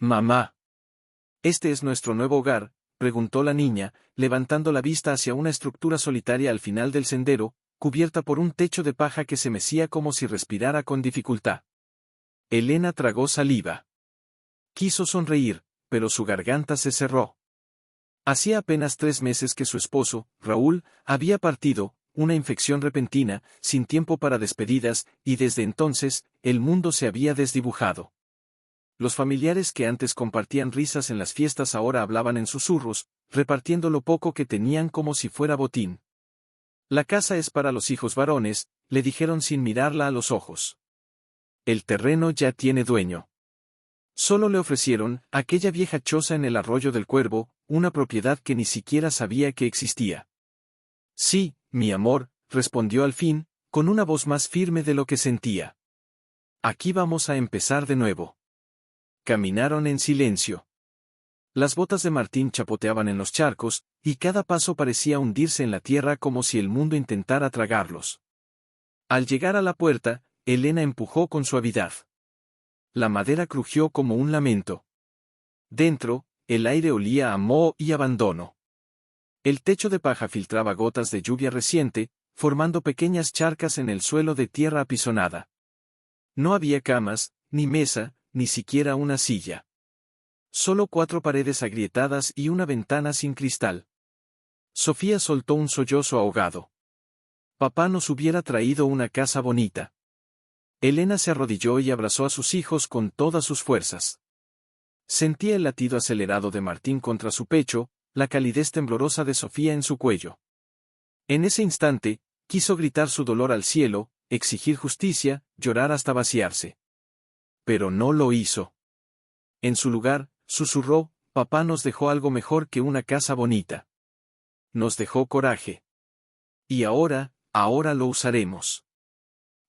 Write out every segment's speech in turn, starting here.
Mamá. ¿Este es nuestro nuevo hogar?, preguntó la niña, levantando la vista hacia una estructura solitaria al final del sendero, cubierta por un techo de paja que se mecía como si respirara con dificultad. Elena tragó saliva. Quiso sonreír, pero su garganta se cerró. Hacía apenas 3 meses que su esposo, Raúl, había partido, una infección repentina, sin tiempo para despedidas, y desde entonces, el mundo se había desdibujado. Los familiares que antes compartían risas en las fiestas ahora hablaban en susurros, repartiendo lo poco que tenían como si fuera botín. La casa es para los hijos varones, le dijeron sin mirarla a los ojos. El terreno ya tiene dueño. Solo le ofrecieron, aquella vieja choza en el arroyo del Cuervo, una propiedad que ni siquiera sabía que existía. Sí, mi amor, respondió al fin, con una voz más firme de lo que sentía. Aquí vamos a empezar de nuevo. Caminaron en silencio. Las botas de Martín chapoteaban en los charcos, y cada paso parecía hundirse en la tierra como si el mundo intentara tragarlos. Al llegar a la puerta, Elena empujó con suavidad. La madera crujió como un lamento. Dentro, el aire olía a moho y abandono. El techo de paja filtraba gotas de lluvia reciente, formando pequeñas charcas en el suelo de tierra apisonada. No había camas, ni mesa, ni siquiera una silla. Solo 4 paredes agrietadas y una ventana sin cristal. Sofía soltó un sollozo ahogado. Papá nos hubiera traído una casa bonita. Elena se arrodilló y abrazó a sus hijos con todas sus fuerzas. Sentía el latido acelerado de Martín contra su pecho, la calidez temblorosa de Sofía en su cuello. En ese instante, quiso gritar su dolor al cielo, exigir justicia, llorar hasta vaciarse. Pero no lo hizo. En su lugar, susurró, papá nos dejó algo mejor que una casa bonita. Nos dejó coraje. Y ahora lo usaremos.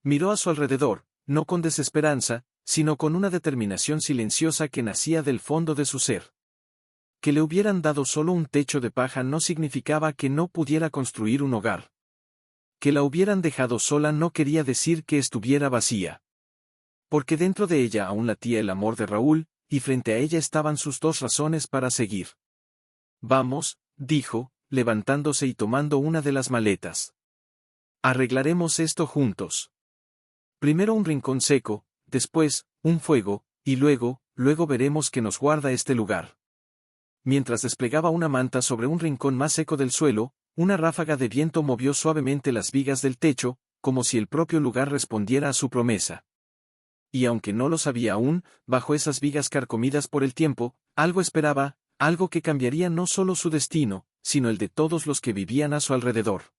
Miró a su alrededor, no con desesperanza, sino con una determinación silenciosa que nacía del fondo de su ser. Que le hubieran dado solo un techo de paja no significaba que no pudiera construir un hogar. Que la hubieran dejado sola no quería decir que estuviera vacía. Porque dentro de ella aún latía el amor de Raúl, y frente a ella estaban sus 2 razones para seguir. Vamos, dijo, levantándose y tomando una de las maletas. Arreglaremos esto juntos. Primero un rincón seco, después, un fuego, y luego veremos qué nos guarda este lugar. Mientras desplegaba una manta sobre un rincón más seco del suelo, una ráfaga de viento movió suavemente las vigas del techo, como si el propio lugar respondiera a su promesa. Y aunque no lo sabía aún, bajo esas vigas carcomidas por el tiempo, algo esperaba, algo que cambiaría no solo su destino, sino el de todos los que vivían a su alrededor.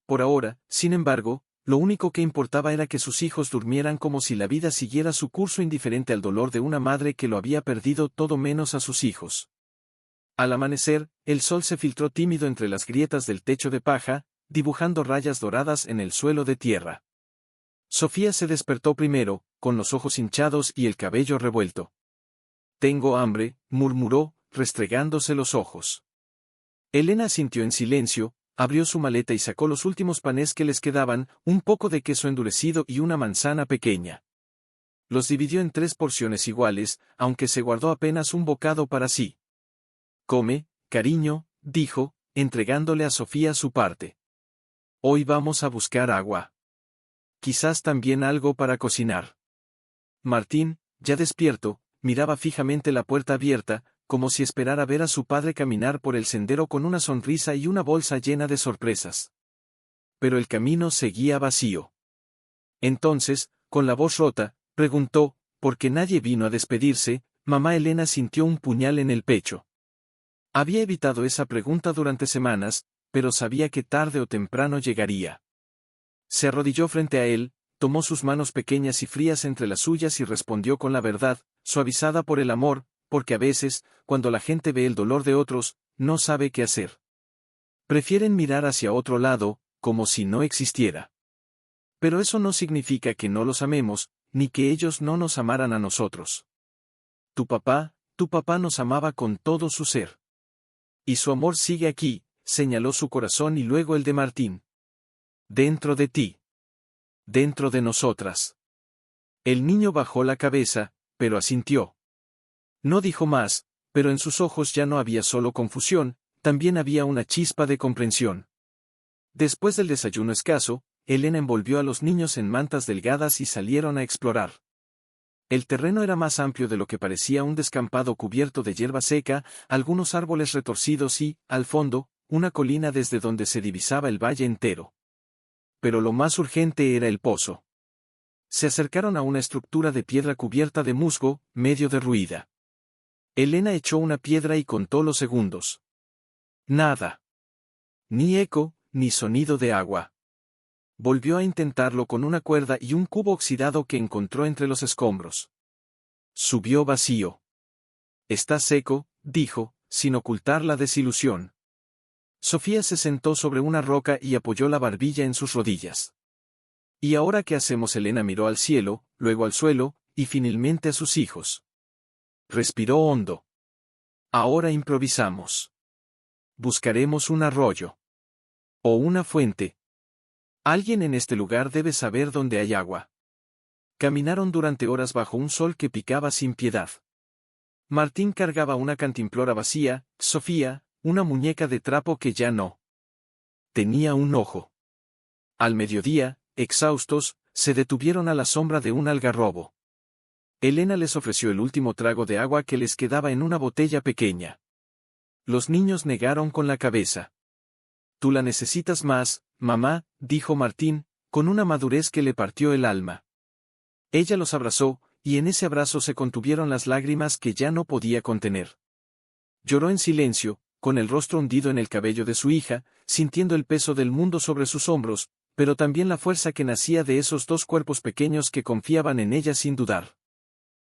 Por ahora, sin embargo, lo único que importaba era que sus hijos durmieran como si la vida siguiera su curso indiferente al dolor de una madre que lo había perdido todo menos a sus hijos. Al amanecer, el sol se filtró tímido entre las grietas del techo de paja, dibujando rayas doradas en el suelo de tierra. Sofía se despertó primero, con los ojos hinchados y el cabello revuelto. Tengo hambre, murmuró, restregándose los ojos. Elena asintió en silencio, abrió su maleta y sacó los últimos panes que les quedaban, un poco de queso endurecido y una manzana pequeña. Los dividió en 3 porciones iguales, aunque se guardó apenas un bocado para sí. Come, cariño, dijo, entregándole a Sofía su parte. Hoy vamos a buscar agua. Quizás también algo para cocinar. Martín, ya despierto, miraba fijamente la puerta abierta, como si esperara ver a su padre caminar por el sendero con una sonrisa y una bolsa llena de sorpresas. Pero el camino seguía vacío. Entonces, con la voz rota, preguntó, ¿por qué nadie vino a despedirse? Mamá Elena sintió un puñal en el pecho. Había evitado esa pregunta durante semanas, pero sabía que tarde o temprano llegaría. Se arrodilló frente a él, tomó sus manos pequeñas y frías entre las suyas y respondió con la verdad, suavizada por el amor, porque a veces, cuando la gente ve el dolor de otros, no sabe qué hacer. Prefieren mirar hacia otro lado, como si no existiera. Pero eso no significa que no los amemos, ni que ellos no nos amaran a nosotros. Tu papá nos amaba con todo su ser. Y su amor sigue aquí, señaló su corazón y luego el de Martín. Dentro de ti. Dentro de nosotras. El niño bajó la cabeza, pero asintió. No dijo más, pero en sus ojos ya no había solo confusión, también había una chispa de comprensión. Después del desayuno escaso, Elena envolvió a los niños en mantas delgadas y salieron a explorar. El terreno era más amplio de lo que parecía, un descampado cubierto de hierba seca, algunos árboles retorcidos y, al fondo, una colina desde donde se divisaba el valle entero. Pero lo más urgente era el pozo. Se acercaron a una estructura de piedra cubierta de musgo, medio derruida. Elena echó una piedra y contó los segundos. Nada. Ni eco, ni sonido de agua. Volvió a intentarlo con una cuerda y un cubo oxidado que encontró entre los escombros. Subió vacío. Está seco, dijo, sin ocultar la desilusión. Sofía se sentó sobre una roca y apoyó la barbilla en sus rodillas. ¿Y ahora qué hacemos? Elena miró al cielo, luego al suelo, y finalmente a sus hijos. Respiró hondo. Ahora improvisamos. Buscaremos un arroyo. O una fuente. Alguien en este lugar debe saber dónde hay agua. Caminaron durante horas bajo un sol que picaba sin piedad. Martín cargaba una cantimplora vacía, Sofía, una muñeca de trapo que ya no tenía un ojo. Al mediodía, exhaustos, se detuvieron a la sombra de un algarrobo. Elena les ofreció el último trago de agua que les quedaba en una botella pequeña. Los niños negaron con la cabeza. Tú la necesitas más, mamá, dijo Martín, con una madurez que le partió el alma. Ella los abrazó, y en ese abrazo se contuvieron las lágrimas que ya no podía contener. Lloró en silencio, con el rostro hundido en el cabello de su hija, sintiendo el peso del mundo sobre sus hombros, pero también la fuerza que nacía de esos dos cuerpos pequeños que confiaban en ella sin dudar.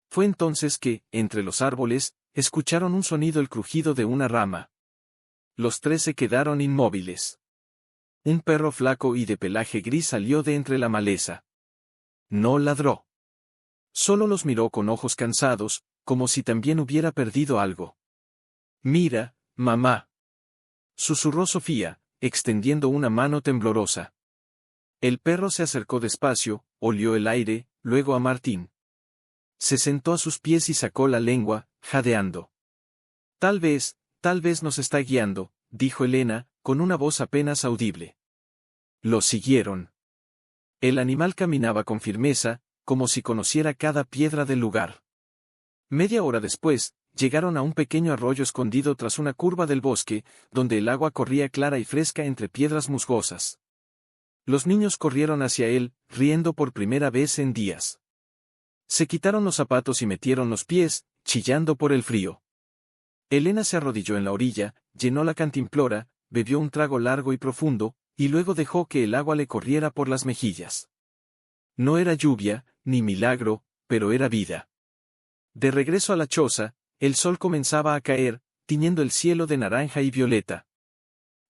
Fue entonces que, entre los árboles, escucharon un sonido, el crujido de una rama. Los tres se quedaron inmóviles. Un perro flaco y de pelaje gris salió de entre la maleza. No ladró. Solo los miró con ojos cansados, como si también hubiera perdido algo. Mira, mamá. Susurró Sofía, extendiendo una mano temblorosa. El perro se acercó despacio, olió el aire, luego a Martín. Se sentó a sus pies y sacó la lengua, jadeando. Tal vez nos está guiando, dijo Elena, con una voz apenas audible. Lo siguieron. El animal caminaba con firmeza, como si conociera cada piedra del lugar. Media hora después, llegaron a un pequeño arroyo escondido tras una curva del bosque, donde el agua corría clara y fresca entre piedras musgosas. Los niños corrieron hacia él, riendo por primera vez en días. Se quitaron los zapatos y metieron los pies, chillando por el frío. Elena se arrodilló en la orilla, llenó la cantimplora, bebió un trago largo y profundo, y luego dejó que el agua le corriera por las mejillas. No era lluvia, ni milagro, pero era vida. De regreso a la choza, el sol comenzaba a caer, tiñendo el cielo de naranja y violeta.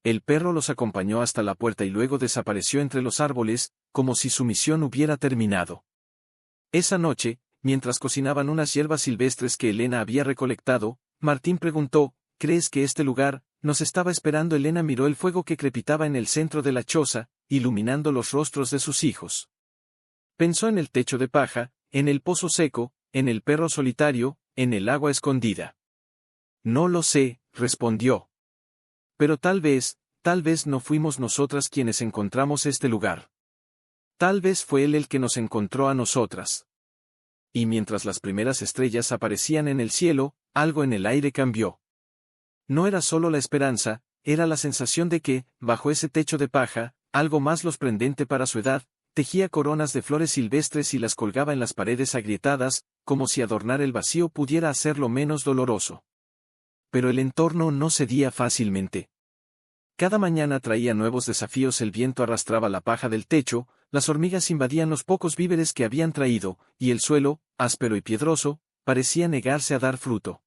El perro los acompañó hasta la puerta y luego desapareció entre los árboles, como si su misión hubiera terminado. Esa noche, mientras cocinaban unas hierbas silvestres que Elena había recolectado, Martín preguntó, ¿crees que este lugar nos estaba esperando? Elena miró el fuego que crepitaba en el centro de la choza, iluminando los rostros de sus hijos. Pensó en el techo de paja, en el pozo seco, en el perro solitario, en el agua escondida. No lo sé, respondió. Pero tal vez no fuimos nosotras quienes encontramos este lugar. Tal vez fue él el que nos encontró a nosotras. Y mientras las primeras estrellas aparecían en el cielo, algo en el aire cambió. No era solo la esperanza, era la sensación de que, bajo ese techo de paja, algo más sorprendente para su edad, tejía coronas de flores silvestres y las colgaba en las paredes agrietadas, como si adornar el vacío pudiera hacerlo menos doloroso. Pero el entorno no cedía fácilmente. Cada mañana traía nuevos desafíos, el viento arrastraba la paja del techo, las hormigas invadían los pocos víveres que habían traído, y el suelo, áspero y piedroso, parecía negarse a dar fruto.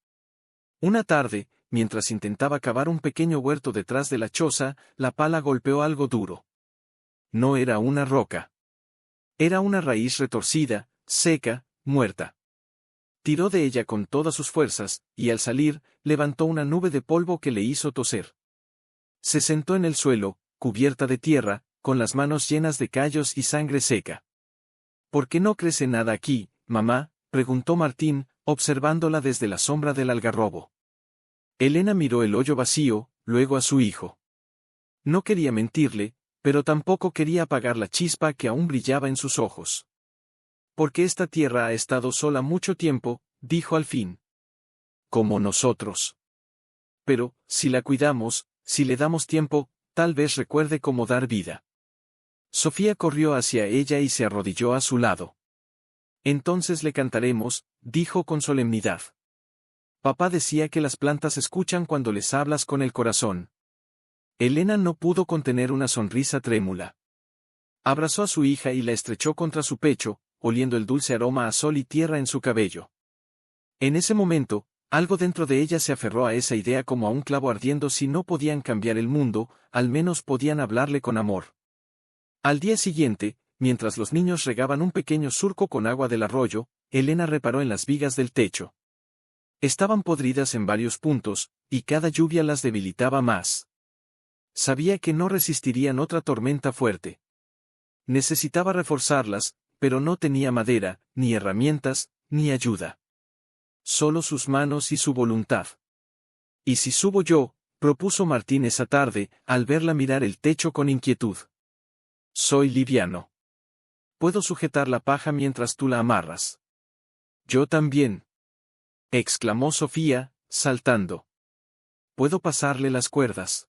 Una tarde, mientras intentaba cavar un pequeño huerto detrás de la choza, la pala golpeó algo duro. No era una roca. Era una raíz retorcida, seca, muerta. Tiró de ella con todas sus fuerzas, y al salir, levantó una nube de polvo que le hizo toser. Se sentó en el suelo, cubierta de tierra, con las manos llenas de callos y sangre seca. ¿Por qué no crece nada aquí, mamá?, preguntó Martín, observándola desde la sombra del algarrobo. Elena miró el hoyo vacío, luego a su hijo. No quería mentirle, pero tampoco quería apagar la chispa que aún brillaba en sus ojos. Porque esta tierra ha estado sola mucho tiempo, dijo al fin. Como nosotros. Pero, si la cuidamos, si le damos tiempo, tal vez recuerde cómo dar vida. Sofía corrió hacia ella y se arrodilló a su lado. Entonces le cantaremos, dijo con solemnidad. Papá decía que las plantas escuchan cuando les hablas con el corazón. Elena no pudo contener una sonrisa trémula. Abrazó a su hija y la estrechó contra su pecho, oliendo el dulce aroma a sol y tierra en su cabello. En ese momento, algo dentro de ella se aferró a esa idea como a un clavo ardiendo. Si no podían cambiar el mundo, al menos podían hablarle con amor. Al día siguiente, mientras los niños regaban un pequeño surco con agua del arroyo, Elena reparó en las vigas del techo. Estaban podridas en varios puntos, y cada lluvia las debilitaba más. Sabía que no resistirían otra tormenta fuerte. Necesitaba reforzarlas, pero no tenía madera, ni herramientas, ni ayuda. Solo sus manos y su voluntad. ¿Y si subo yo?, propuso Martín esa tarde, al verla mirar el techo con inquietud. Soy liviano. Puedo sujetar la paja mientras tú la amarras. Yo también. Exclamó Sofía, saltando. Puedo pasarle las cuerdas.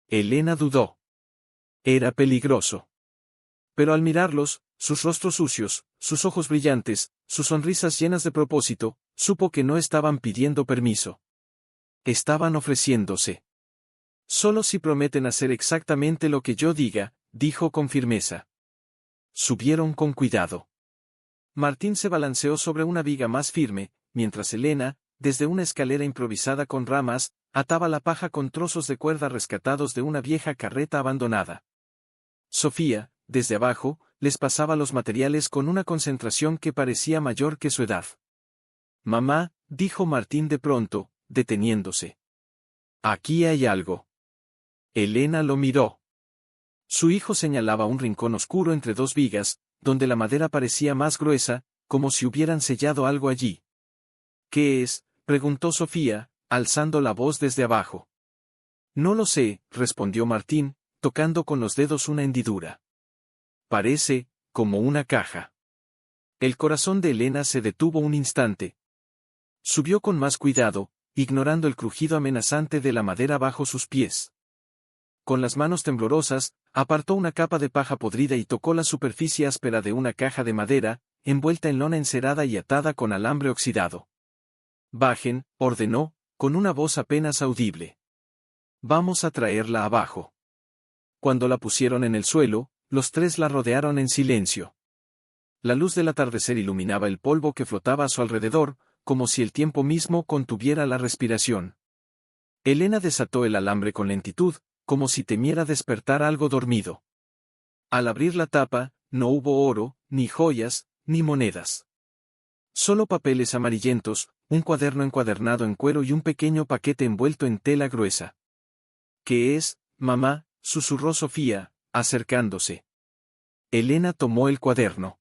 Elena dudó. Era peligroso. Pero al mirarlos, sus rostros sucios, sus ojos brillantes, sus sonrisas llenas de propósito, supo que no estaban pidiendo permiso. Estaban ofreciéndose. Solo si prometen hacer exactamente lo que yo diga, dijo con firmeza. Subieron con cuidado. Martín se balanceó sobre una viga más firme, mientras Elena, desde una escalera improvisada con ramas, ataba la paja con trozos de cuerda rescatados de una vieja carreta abandonada. Sofía, desde abajo, les pasaba los materiales con una concentración que parecía mayor que su edad. Mamá, dijo Martín de pronto, deteniéndose. Aquí hay algo. Elena lo miró. Su hijo señalaba un rincón oscuro entre dos vigas, donde la madera parecía más gruesa, como si hubieran sellado algo allí. ¿Qué es?, preguntó Sofía, alzando la voz desde abajo. No lo sé, respondió Martín, tocando con los dedos una hendidura. Parece, como una caja. El corazón de Elena se detuvo un instante. Subió con más cuidado, ignorando el crujido amenazante de la madera bajo sus pies. Con las manos temblorosas, apartó una capa de paja podrida y tocó la superficie áspera de una caja de madera, envuelta en lona encerada y atada con alambre oxidado. Bajen, ordenó, con una voz apenas audible. Vamos a traerla abajo. Cuando la pusieron en el suelo, los tres la rodearon en silencio. La luz del atardecer iluminaba el polvo que flotaba a su alrededor, como si el tiempo mismo contuviera la respiración. Elena desató el alambre con lentitud, como si temiera despertar algo dormido. Al abrir la tapa, no hubo oro, ni joyas, ni monedas. Solo papeles amarillentos, un cuaderno encuadernado en cuero y un pequeño paquete envuelto en tela gruesa. ¿Qué es, mamá?, susurró Sofía, acercándose. Elena tomó el cuaderno.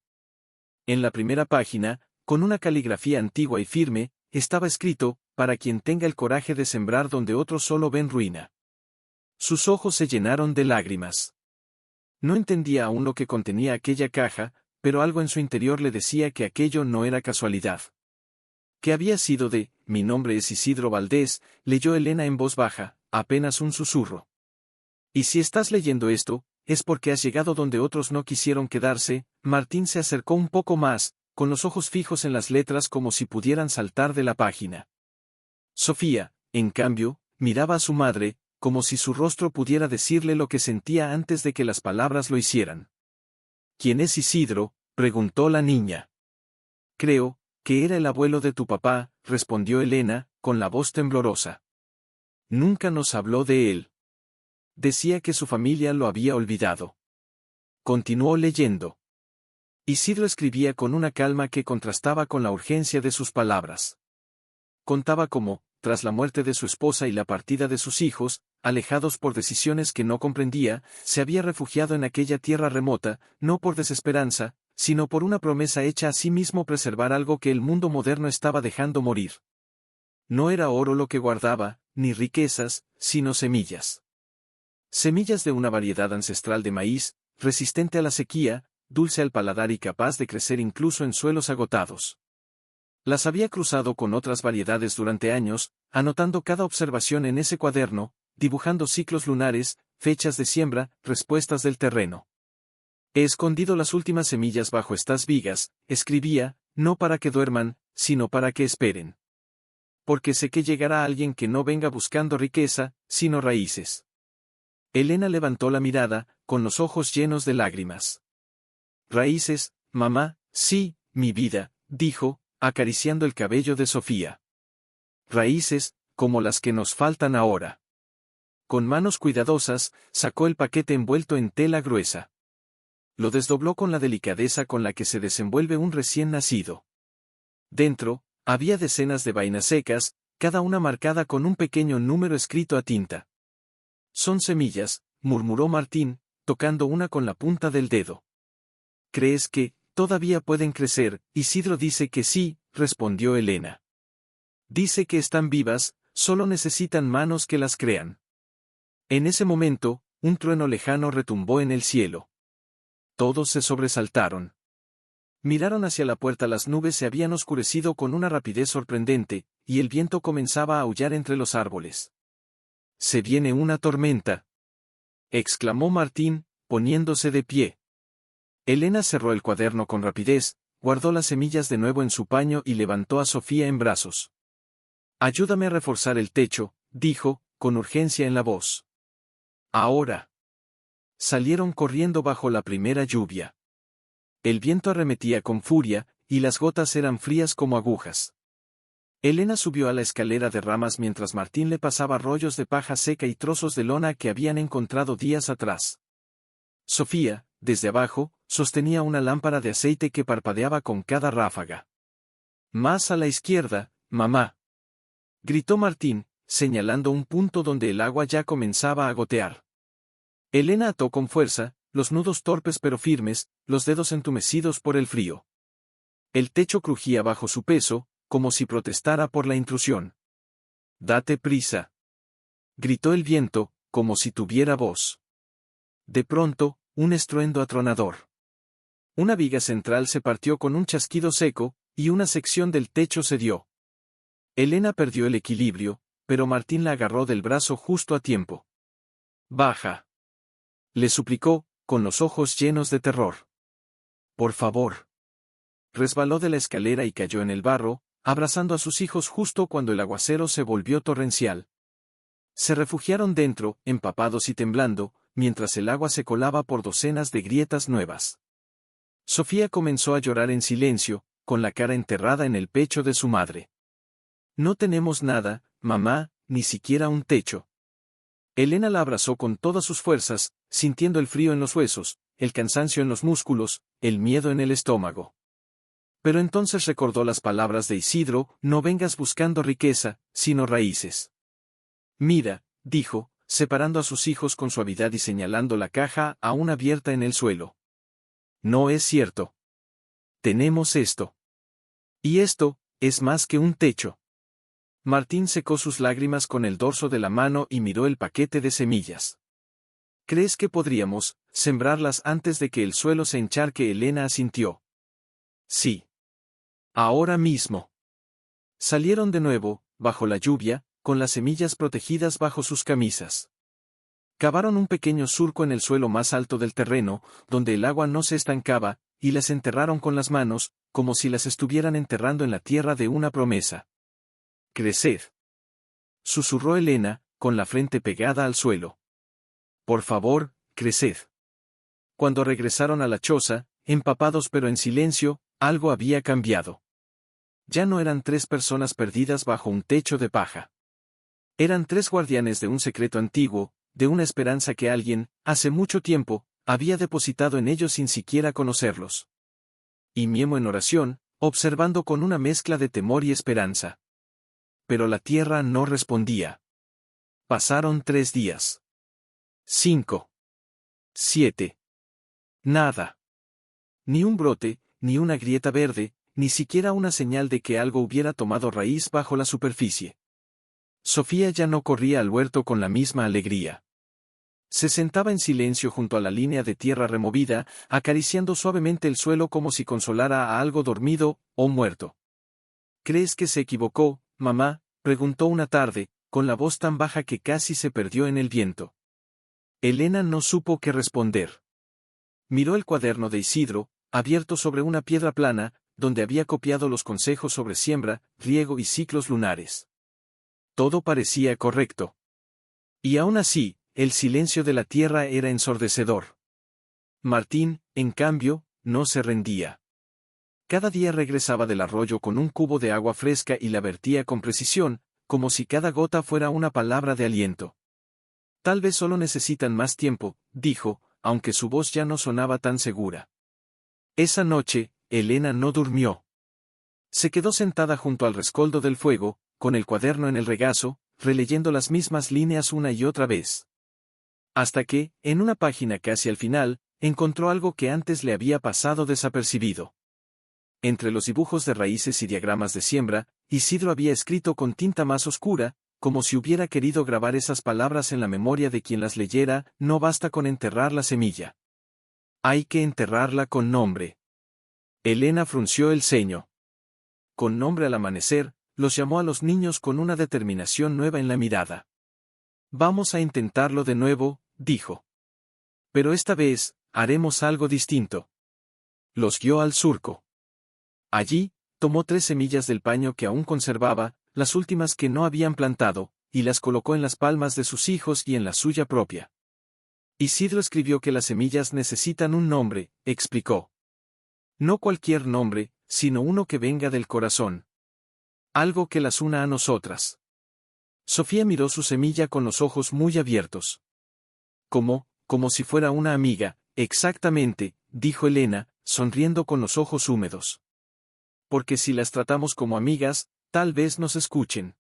En la primera página, con una caligrafía antigua y firme, estaba escrito, para quien tenga el coraje de sembrar donde otros solo ven ruina. Sus ojos se llenaron de lágrimas. No entendía aún lo que contenía aquella caja, pero algo en su interior le decía que aquello no era casualidad. ¿Qué había sido de, mi nombre es Isidro Valdés?, leyó Elena en voz baja, apenas un susurro. Y si estás leyendo esto, es porque has llegado donde otros no quisieron quedarse. Martín se acercó un poco más, con los ojos fijos en las letras como si pudieran saltar de la página. Sofía, en cambio, miraba a su madre, como si su rostro pudiera decirle lo que sentía antes de que las palabras lo hicieran. ¿Quién es Isidro?, preguntó la niña. Creo que era el abuelo de tu papá, respondió Elena, con la voz temblorosa. Nunca nos habló de él. Decía que su familia lo había olvidado. Continuó leyendo. Isidro escribía con una calma que contrastaba con la urgencia de sus palabras. Contaba cómo, tras la muerte de su esposa y la partida de sus hijos, alejados por decisiones que no comprendía, se había refugiado en aquella tierra remota, no por desesperanza, sino por una promesa hecha a sí mismo preservar algo que el mundo moderno estaba dejando morir. No era oro lo que guardaba, ni riquezas, sino semillas. Semillas de una variedad ancestral de maíz, resistente a la sequía, dulce al paladar y capaz de crecer incluso en suelos agotados. Las había cruzado con otras variedades durante años, anotando cada observación en ese cuaderno, dibujando ciclos lunares, fechas de siembra, respuestas del terreno. He escondido las últimas semillas bajo estas vigas, escribía, no para que duerman, sino para que esperen. Porque sé que llegará alguien que no venga buscando riqueza, sino raíces. Elena levantó la mirada, con los ojos llenos de lágrimas. Raíces, mamá, sí, mi vida, dijo, acariciando el cabello de Sofía. Raíces, como las que nos faltan ahora. Con manos cuidadosas, sacó el paquete envuelto en tela gruesa. Lo desdobló con la delicadeza con la que se desenvuelve un recién nacido. Dentro, había decenas de vainas secas, cada una marcada con un pequeño número escrito a tinta. Son semillas, murmuró Martín, tocando una con la punta del dedo. ¿Crees que todavía pueden crecer? Isidro dice que sí, respondió Elena. Dice que están vivas, solo necesitan manos que las crean. En ese momento, un trueno lejano retumbó en el cielo. Todos se sobresaltaron. Miraron hacia la puerta. Las nubes se habían oscurecido con una rapidez sorprendente, y el viento comenzaba a aullar entre los árboles. «Se viene una tormenta», exclamó Martín, poniéndose de pie. Elena cerró el cuaderno con rapidez, guardó las semillas de nuevo en su paño y levantó a Sofía en brazos. «Ayúdame a reforzar el techo», dijo, con urgencia en la voz. «Ahora». Salieron corriendo bajo la primera lluvia. El viento arremetía con furia, y las gotas eran frías como agujas. Elena subió a la escalera de ramas mientras Martín le pasaba rollos de paja seca y trozos de lona que habían encontrado días atrás. Sofía, desde abajo, sostenía una lámpara de aceite que parpadeaba con cada ráfaga. «Más a la izquierda, mamá», gritó Martín, señalando un punto donde el agua ya comenzaba a gotear. Elena ató con fuerza, los nudos torpes pero firmes, los dedos entumecidos por el frío. El techo crujía bajo su peso, como si protestara por la intrusión. «Date prisa», gritó el viento, como si tuviera voz. De pronto, un estruendo atronador. Una viga central se partió con un chasquido seco, y una sección del techo cedió. Elena perdió el equilibrio, pero Martín la agarró del brazo justo a tiempo. «Baja», le suplicó, con los ojos llenos de terror. «Por favor». Resbaló de la escalera y cayó en el barro, abrazando a sus hijos justo cuando el aguacero se volvió torrencial. Se refugiaron dentro, empapados y temblando, mientras el agua se colaba por docenas de grietas nuevas. Sofía comenzó a llorar en silencio, con la cara enterrada en el pecho de su madre. «No tenemos nada, mamá, ni siquiera un techo». Elena la abrazó con todas sus fuerzas, sintiendo el frío en los huesos, el cansancio en los músculos, el miedo en el estómago. Pero entonces recordó las palabras de Isidro: «No vengas buscando riqueza, sino raíces». «Mira», dijo, separando a sus hijos con suavidad y señalando la caja aún abierta en el suelo. «No es cierto. Tenemos esto. Y esto, es más que un techo». Martín secó sus lágrimas con el dorso de la mano y miró el paquete de semillas. «¿Crees que podríamos sembrarlas antes de que el suelo se encharque?» Elena asintió. «Sí. Ahora mismo». Salieron de nuevo, bajo la lluvia, con las semillas protegidas bajo sus camisas. Cavaron un pequeño surco en el suelo más alto del terreno, donde el agua no se estancaba, y las enterraron con las manos, como si las estuvieran enterrando en la tierra de una promesa. «Creced», susurró Elena, con la frente pegada al suelo. «Por favor, creced». Cuando regresaron a la choza, empapados pero en silencio, algo había cambiado. Ya no eran 3 personas perdidas bajo un techo de paja. Eran 3 guardianes de un secreto antiguo, de una esperanza que alguien, hace mucho tiempo, había depositado en ellos sin siquiera conocerlos. Y Miemo en oración, observando con una mezcla de temor y esperanza. Pero la tierra no respondía. Pasaron 3 días. 5. 7. Nada. Ni un brote, ni una grieta verde, ni siquiera una señal de que algo hubiera tomado raíz bajo la superficie. Sofía ya no corría al huerto con la misma alegría. Se sentaba en silencio junto a la línea de tierra removida, acariciando suavemente el suelo como si consolara a algo dormido o muerto. ¿Crees que se equivocó, mamá?, preguntó una tarde, con la voz tan baja que casi se perdió en el viento. Elena no supo qué responder. Miró el cuaderno de Isidro, abierto sobre una piedra plana, donde había copiado los consejos sobre siembra, riego y ciclos lunares. Todo parecía correcto. Y aún así, el silencio de la tierra era ensordecedor. Martín, en cambio, no se rendía. Cada día regresaba del arroyo con un cubo de agua fresca y la vertía con precisión, como si cada gota fuera una palabra de aliento. Tal vez solo necesitan más tiempo, dijo, aunque su voz ya no sonaba tan segura. Esa noche, Elena no durmió. Se quedó sentada junto al rescoldo del fuego, con el cuaderno en el regazo, releyendo las mismas líneas una y otra vez. Hasta que, en una página casi al final, encontró algo que antes le había pasado desapercibido. Entre los dibujos de raíces y diagramas de siembra, Isidro había escrito con tinta más oscura, como si hubiera querido grabar esas palabras en la memoria de quien las leyera: no basta con enterrar la semilla. Hay que enterrarla con nombre. Elena frunció el ceño. Con nombre al amanecer, los llamó a los niños con una determinación nueva en la mirada. Vamos a intentarlo de nuevo, dijo. Pero esta vez, haremos algo distinto. Los guió al surco. Allí, tomó 3 semillas del paño que aún conservaba, las últimas que no habían plantado, y las colocó en las palmas de sus hijos y en la suya propia. Isidro escribió que las semillas necesitan un nombre, explicó. No cualquier nombre, sino uno que venga del corazón. Algo que las una a nosotras. Sofía miró su semilla con los ojos muy abiertos. Como si fuera una amiga, exactamente, dijo Elena, sonriendo con los ojos húmedos. Porque si las tratamos como amigas, tal vez nos escuchen.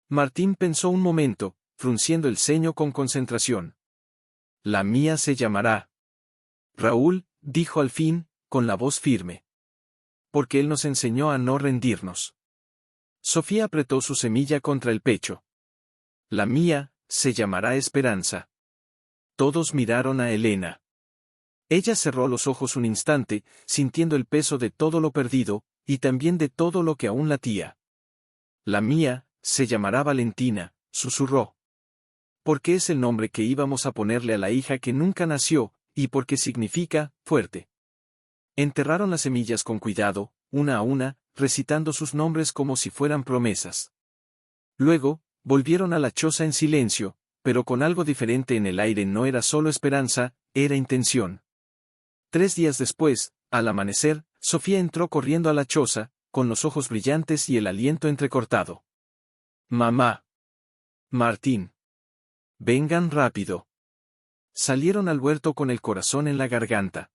Martín pensó un momento, frunciendo el ceño con concentración. La mía se llamará Raúl, dijo al fin, con la voz firme. Porque él nos enseñó a no rendirnos. Sofía apretó su semilla contra el pecho. La mía, se llamará Esperanza. Todos miraron a Elena. Ella cerró los ojos un instante, sintiendo el peso de todo lo perdido, y también de todo lo que aún latía. La mía, se llamará Valentina, susurró. Porque es el nombre que íbamos a ponerle a la hija que nunca nació, y porque significa, fuerte. Enterraron las semillas con cuidado, una a una, recitando sus nombres como si fueran promesas. Luego, volvieron a la choza en silencio, pero con algo diferente en el aire. No era solo esperanza, era intención. 3 días después, al amanecer, Sofía entró corriendo a la choza, con los ojos brillantes y el aliento entrecortado. Mamá. Martín. Vengan rápido. Salieron al huerto con el corazón en la garganta.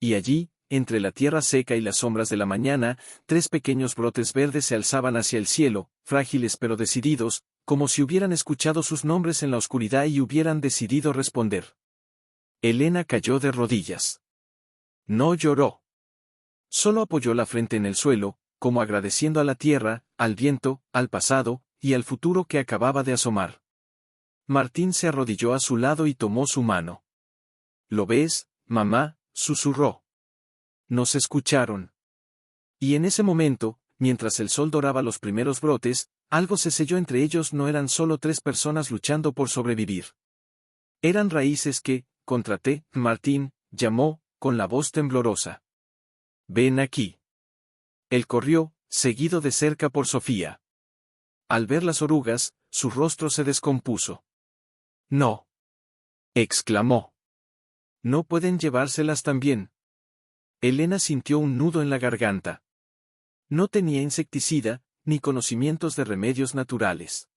Y allí, entre la tierra seca y las sombras de la mañana, 3 pequeños brotes verdes se alzaban hacia el cielo, frágiles pero decididos, como si hubieran escuchado sus nombres en la oscuridad y hubieran decidido responder. Elena cayó de rodillas. No lloró. Solo apoyó la frente en el suelo, como agradeciendo a la tierra, al viento, al pasado, y al futuro que acababa de asomar. Martín se arrodilló a su lado y tomó su mano. ¿Lo ves, mamá?, susurró. Nos escucharon. Y en ese momento, mientras el sol doraba los primeros brotes, algo se selló entre ellos. No eran solo 3 personas luchando por sobrevivir. Eran raíces que, contraté, Martín, llamó, con la voz temblorosa. Ven aquí. Él corrió, seguido de cerca por Sofía. Al ver las orugas, su rostro se descompuso. No. Exclamó. No pueden llevárselas también. Elena sintió un nudo en la garganta. No tenía insecticida, ni conocimientos de remedios naturales.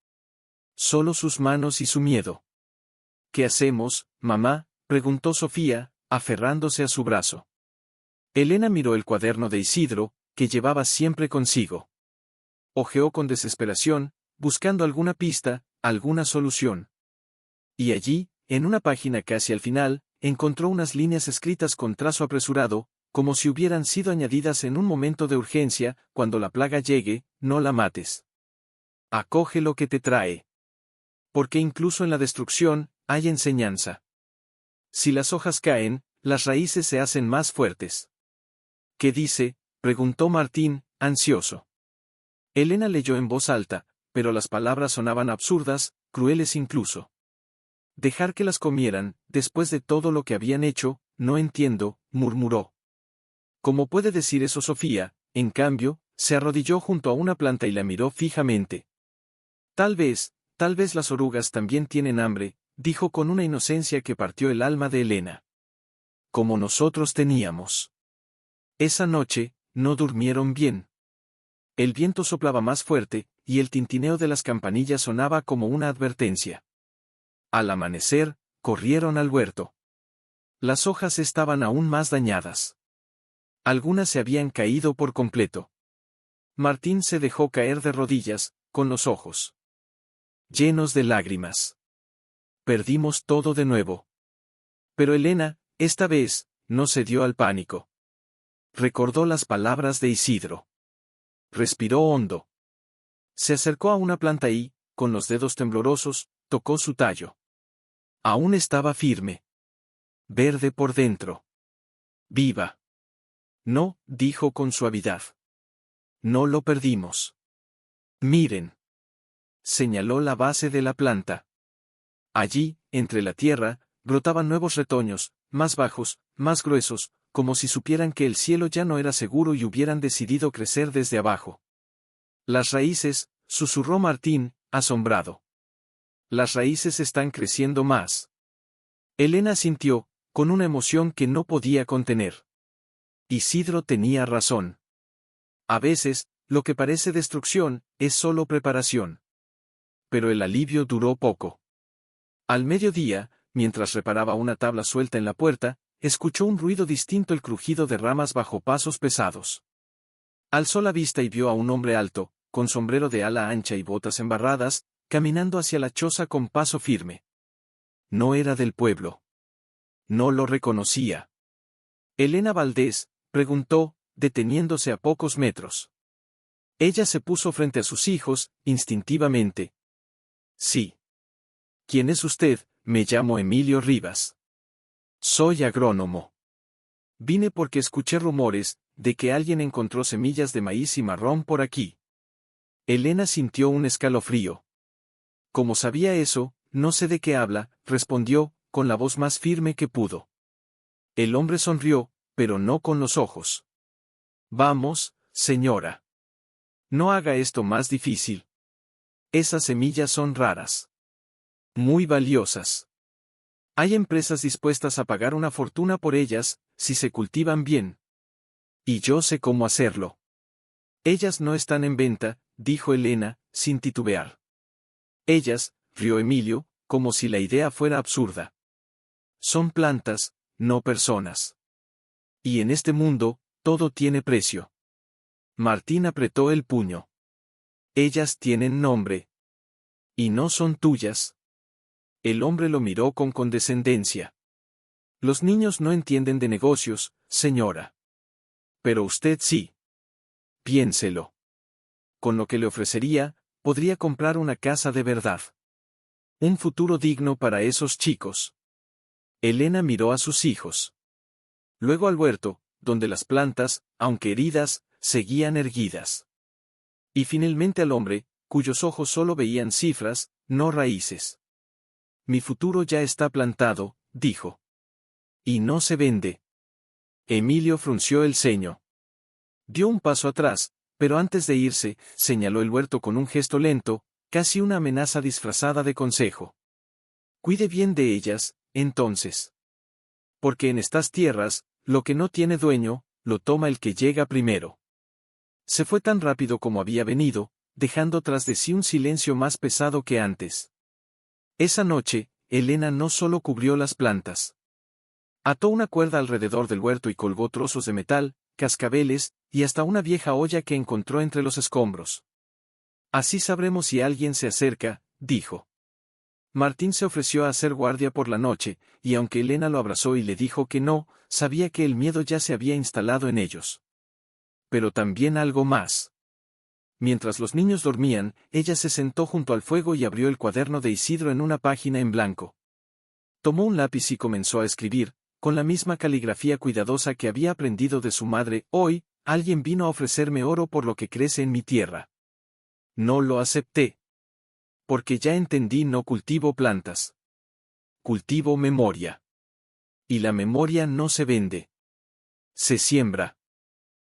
Solo sus manos y su miedo. ¿Qué hacemos, mamá?, preguntó Sofía, aferrándose a su brazo. Elena miró el cuaderno de Isidro, que llevaba siempre consigo. Hojeó con desesperación, buscando alguna pista, alguna solución. Y allí, en una página casi al final, encontró unas líneas escritas con trazo apresurado, como si hubieran sido añadidas en un momento de urgencia. Cuando la plaga llegue, no la mates. Acoge lo que te trae. Porque incluso en la destrucción, hay enseñanza. Si las hojas caen, las raíces se hacen más fuertes. ¿Qué dice?, preguntó Martín, ansioso. Elena leyó en voz alta, pero las palabras sonaban absurdas, crueles incluso. Dejar que las comieran, después de todo lo que habían hecho, no entiendo, murmuró. ¿Cómo puede decir eso Sofía? En cambio, se arrodilló junto a una planta y la miró fijamente. Tal vez las orugas también tienen hambre, dijo con una inocencia que partió el alma de Elena. Como nosotros teníamos. Esa noche, no durmieron bien. El viento soplaba más fuerte, y el tintineo de las campanillas sonaba como una advertencia. Al amanecer, corrieron al huerto. Las hojas estaban aún más dañadas. Algunas se habían caído por completo. Martín se dejó caer de rodillas, con los ojos llenos de lágrimas. Perdimos todo de nuevo. Pero Elena, esta vez, no cedió al pánico. Recordó las palabras de Isidro. Respiró hondo. Se acercó a una planta y, con los dedos temblorosos, tocó su tallo. Aún estaba firme. Verde por dentro. Viva. No, dijo con suavidad. No lo perdimos. Miren. Señaló la base de la planta. Allí, entre la tierra, brotaban nuevos retoños, más bajos, más gruesos, como si supieran que el cielo ya no era seguro y hubieran decidido crecer desde abajo. Las raíces, susurró Martín, asombrado. Las raíces están creciendo más. Elena sintió, con una emoción que no podía contener. Isidro tenía razón. A veces, lo que parece destrucción, es solo preparación. Pero el alivio duró poco. Al mediodía, mientras reparaba una tabla suelta en la puerta, escuchó un ruido distinto, el crujido de ramas bajo pasos pesados. Alzó la vista y vio a un hombre alto, con sombrero de ala ancha y botas embarradas, caminando hacia la choza con paso firme. No era del pueblo. No lo reconocía. Elena Valdés, preguntó, deteniéndose a pocos metros. Ella se puso frente a sus hijos, instintivamente. Sí. ¿Quién es usted? Me llamo Emilio Rivas. Soy agrónomo. Vine porque escuché rumores de que alguien encontró semillas de maíz y marrón por aquí. Elena sintió un escalofrío. Como sabía eso, no sé de qué habla, respondió, con la voz más firme que pudo. El hombre sonrió, pero no con los ojos. Vamos, señora. No haga esto más difícil. Esas semillas son raras. Muy valiosas. Hay empresas dispuestas a pagar una fortuna por ellas, si se cultivan bien. Y yo sé cómo hacerlo. Ellas no están en venta, dijo Elena, sin titubear. Ellas, rió Emilio, como si la idea fuera absurda. Son plantas, no personas. Y en este mundo, todo tiene precio. Martín apretó el puño. Ellas tienen nombre. Y no son tuyas. El hombre lo miró con condescendencia. Los niños no entienden de negocios, señora. Pero usted sí. Piénselo. Con lo que le ofrecería, podría comprar una casa de verdad. Un futuro digno para esos chicos. Elena miró a sus hijos. Luego al huerto, donde las plantas, aunque heridas, seguían erguidas. Y finalmente al hombre, cuyos ojos solo veían cifras, no raíces. Mi futuro ya está plantado, dijo. Y no se vende. Emilio frunció el ceño. Dio un paso atrás, pero antes de irse, señaló el huerto con un gesto lento, casi una amenaza disfrazada de consejo. Cuide bien de ellas, entonces. Porque en estas tierras, lo que no tiene dueño, lo toma el que llega primero. Se fue tan rápido como había venido, dejando tras de sí un silencio más pesado que antes. Esa noche, Elena no solo cubrió las plantas. Ató una cuerda alrededor del huerto y colgó trozos de metal, cascabeles, y hasta una vieja olla que encontró entre los escombros. Así sabremos si alguien se acerca, dijo. Martín se ofreció a hacer guardia por la noche, y aunque Elena lo abrazó y le dijo que no, sabía que el miedo ya se había instalado en ellos. Pero también algo más. Mientras los niños dormían, ella se sentó junto al fuego y abrió el cuaderno de Isidro en una página en blanco. Tomó un lápiz y comenzó a escribir, con la misma caligrafía cuidadosa que había aprendido de su madre. Hoy, alguien vino a ofrecerme oro por lo que crece en mi tierra. No lo acepté. Porque ya entendí, no cultivo plantas. Cultivo memoria. Y la memoria no se vende. Se siembra.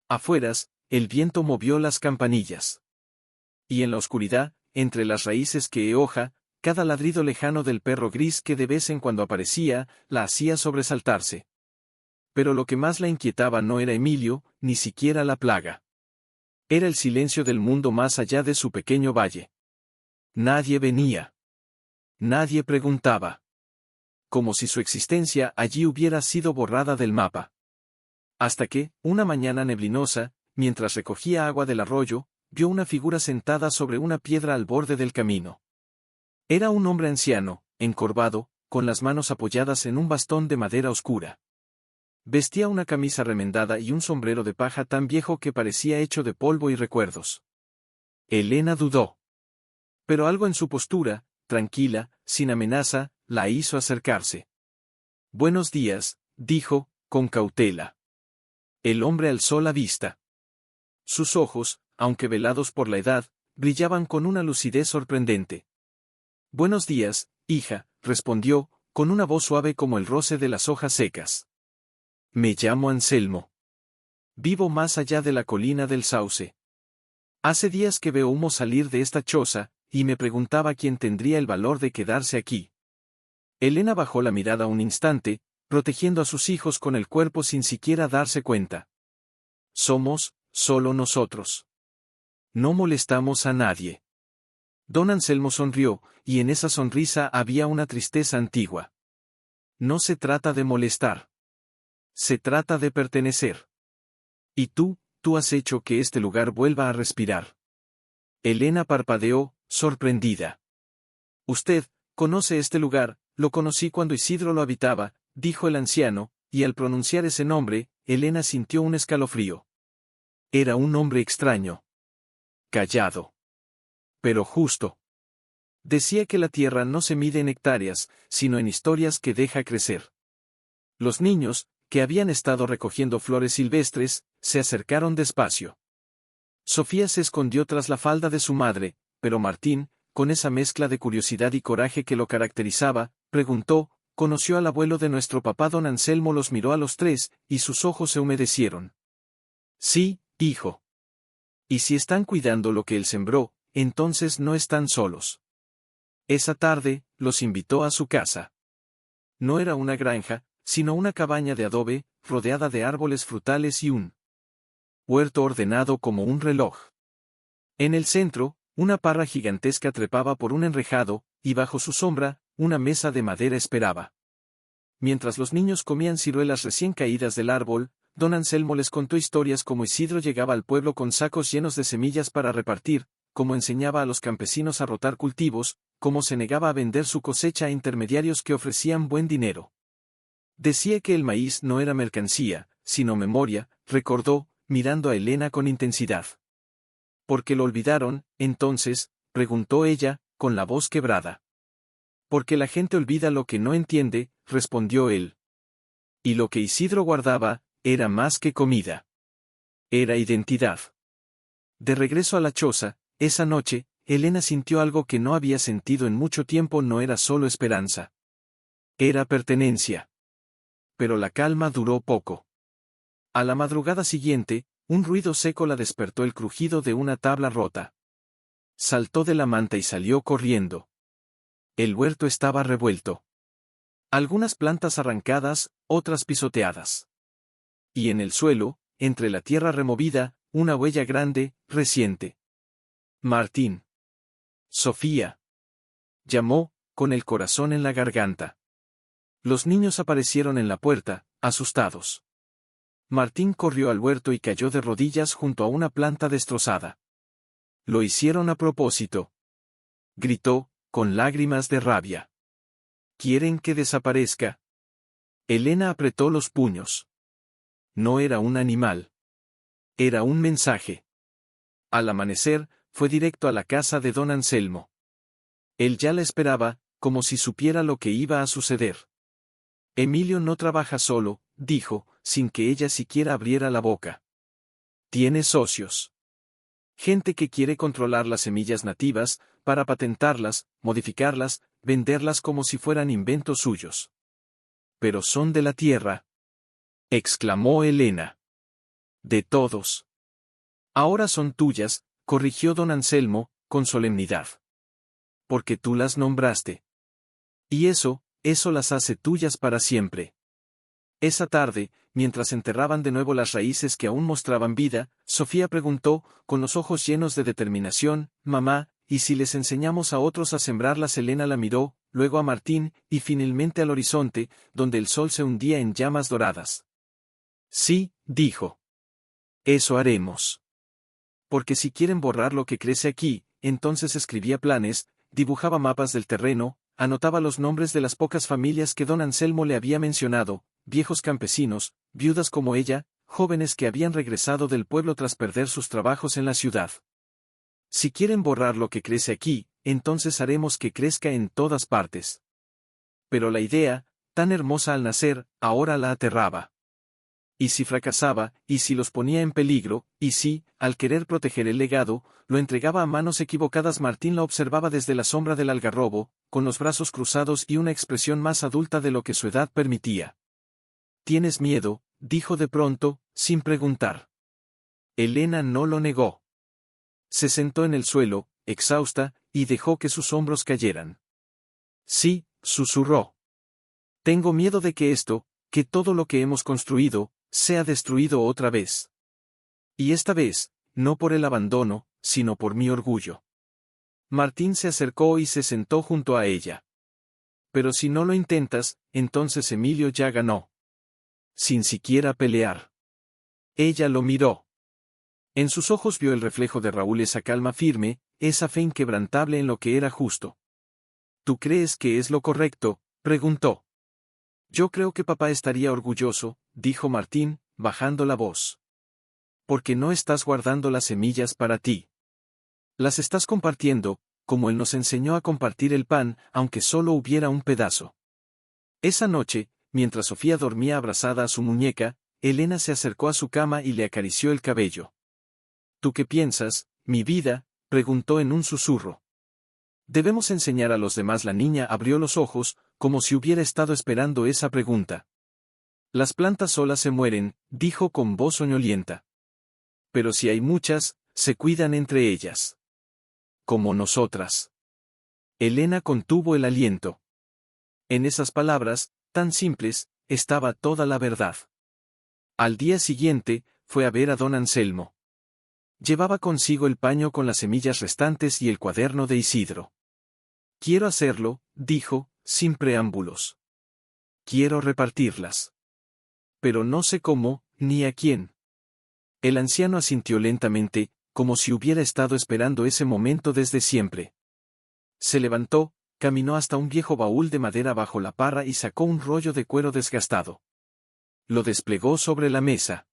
Afueras, el viento movió las campanillas. Y en la oscuridad, entre las raíces que hoja, cada ladrido lejano del perro gris que de vez en cuando aparecía, la hacía sobresaltarse. Pero lo que más la inquietaba no era Emilio, ni siquiera la plaga. Era el silencio del mundo más allá de su pequeño valle. Nadie venía. Nadie preguntaba. Como si su existencia allí hubiera sido borrada del mapa. Hasta que, una mañana neblinosa, mientras recogía agua del arroyo, vio una figura sentada sobre una piedra al borde del camino. Era un hombre anciano, encorvado, con las manos apoyadas en un bastón de madera oscura. Vestía una camisa remendada y un sombrero de paja tan viejo que parecía hecho de polvo y recuerdos. Elena dudó. Pero algo en su postura, tranquila, sin amenaza, la hizo acercarse. «Buenos días», dijo, con cautela. El hombre alzó la vista. Sus ojos, aunque velados por la edad, brillaban con una lucidez sorprendente. «Buenos días, hija», respondió, con una voz suave como el roce de las hojas secas. «Me llamo Anselmo. Vivo más allá de la colina del Sauce. Hace días que veo humo salir de esta choza, y me preguntaba quién tendría el valor de quedarse aquí». Elena bajó la mirada un instante, protegiendo a sus hijos con el cuerpo sin siquiera darse cuenta. «Somos, solo nosotros. No molestamos a nadie». Don Anselmo sonrió, y en esa sonrisa había una tristeza antigua. «No se trata de molestar. Se trata de pertenecer. Y tú has hecho que este lugar vuelva a respirar». Elena parpadeó, sorprendida. «Usted conoce este lugar, lo conocí cuando Isidro lo habitaba», dijo el anciano, y al pronunciar ese nombre, Elena sintió un escalofrío. Era un hombre extraño. Callado. Pero justo. Decía que la tierra no se mide en hectáreas, sino en historias que deja crecer. Los niños, que habían estado recogiendo flores silvestres, se acercaron despacio. Sofía se escondió tras la falda de su madre, pero Martín, con esa mezcla de curiosidad y coraje que lo caracterizaba, preguntó: «¿Conoció al abuelo de nuestro papá?» Don Anselmo los miró a los tres, y sus ojos se humedecieron. «Sí, hijo. Y si están cuidando lo que él sembró, entonces no están solos». Esa tarde, los invitó a su casa. No era una granja, sino una cabaña de adobe, rodeada de árboles frutales y un huerto ordenado como un reloj. En el centro, una parra gigantesca trepaba por un enrejado, y bajo su sombra, una mesa de madera esperaba. Mientras los niños comían ciruelas recién caídas del árbol, don Anselmo les contó historias como Isidro llegaba al pueblo con sacos llenos de semillas para repartir, cómo enseñaba a los campesinos a rotar cultivos, cómo se negaba a vender su cosecha a intermediarios que ofrecían buen dinero. Decía que el maíz no era mercancía, sino memoria, recordó, mirando a Elena con intensidad. «¿Por qué lo olvidaron, entonces?», preguntó ella, con la voz quebrada. «Porque la gente olvida lo que no entiende», respondió él. Y lo que Isidro guardaba, era más que comida. Era identidad. De regreso a la choza, esa noche, Elena sintió algo que no había sentido en mucho tiempo. No era solo esperanza. Era pertenencia. Pero la calma duró poco. A la madrugada siguiente, un ruido seco la despertó: el crujido de una tabla rota. Saltó de la manta y salió corriendo. El huerto estaba revuelto. Algunas plantas arrancadas, otras pisoteadas. Y en el suelo, entre la tierra removida, una huella grande, reciente. «Martín». «Sofía», llamó, con el corazón en la garganta. Los niños aparecieron en la puerta, asustados. Martín corrió al huerto y cayó de rodillas junto a una planta destrozada. «Lo hicieron a propósito», gritó, con lágrimas de rabia. ¿Quieren que desaparezca? Elena apretó los puños. No era un animal. Era un mensaje. Al amanecer, fue directo a la casa de don Anselmo. Él ya la esperaba, como si supiera lo que iba a suceder. Emilio no trabaja solo, dijo, sin que ella siquiera abriera la boca. Tiene socios. Gente que quiere controlar las semillas nativas, para patentarlas, modificarlas, venderlas como si fueran inventos suyos. Pero son de la tierra, exclamó Elena. De todos. Ahora son tuyas, corrigió don Anselmo, con solemnidad. Porque tú las nombraste. Y eso las hace tuyas para siempre. Esa tarde, mientras enterraban de nuevo las raíces que aún mostraban vida, Sofía preguntó, con los ojos llenos de determinación, «Mamá, ¿y si les enseñamos a otros a sembrarlas?» Elena la miró, luego a Martín, y finalmente al horizonte, donde el sol se hundía en llamas doradas. «Sí», dijo. «Eso haremos. Porque si quieren borrar lo que crece aquí», entonces escribía planes, dibujaba mapas del terreno, anotaba los nombres de las pocas familias que don Anselmo le había mencionado, viejos campesinos, viudas como ella, jóvenes que habían regresado del pueblo tras perder sus trabajos en la ciudad. Si quieren borrar lo que crece aquí, entonces haremos que crezca en todas partes. Pero la idea, tan hermosa al nacer, ahora la aterraba. Y si fracasaba, y si los ponía en peligro, y si, al querer proteger el legado, lo entregaba a manos equivocadas. Martín la observaba desde la sombra del algarrobo, con los brazos cruzados y una expresión más adulta de lo que su edad permitía. «¿Tienes miedo?», dijo de pronto, sin preguntar. Elena no lo negó. Se sentó en el suelo, exhausta, y dejó que sus hombros cayeran. «Sí», susurró. «Tengo miedo de que todo lo que hemos construido, sea destruido otra vez. Y esta vez, no por el abandono, sino por mi orgullo». Martín se acercó y se sentó junto a ella. «Pero si no lo intentas, entonces Emilio ya ganó. Sin siquiera pelear». Ella lo miró. En sus ojos vio el reflejo de Raúl, esa calma firme, esa fe inquebrantable en lo que era justo. «¿Tú crees que es lo correcto?», preguntó. «Yo creo que papá estaría orgulloso», dijo Martín, bajando la voz. «Porque no estás guardando las semillas para ti. Las estás compartiendo, como él nos enseñó a compartir el pan, aunque solo hubiera un pedazo». Esa noche, mientras Sofía dormía abrazada a su muñeca, Elena se acercó a su cama y le acarició el cabello. «¿Tú qué piensas, mi vida?», preguntó en un susurro. «Debemos enseñar a los demás». La niña abrió los ojos, como si hubiera estado esperando esa pregunta. «Las plantas solas se mueren», dijo con voz soñolienta. «Pero si hay muchas, se cuidan entre ellas. Como nosotras». Elena contuvo el aliento. En esas palabras, tan simples, estaba toda la verdad. Al día siguiente, fue a ver a don Anselmo. Llevaba consigo el paño con las semillas restantes y el cuaderno de Isidro. «Quiero hacerlo», dijo, sin preámbulos. «Quiero repartirlas. Pero no sé cómo, ni a quién». El anciano asintió lentamente, como si hubiera estado esperando ese momento desde siempre. Se levantó, caminó hasta un viejo baúl de madera bajo la parra y sacó un rollo de cuero desgastado. Lo desplegó sobre la mesa.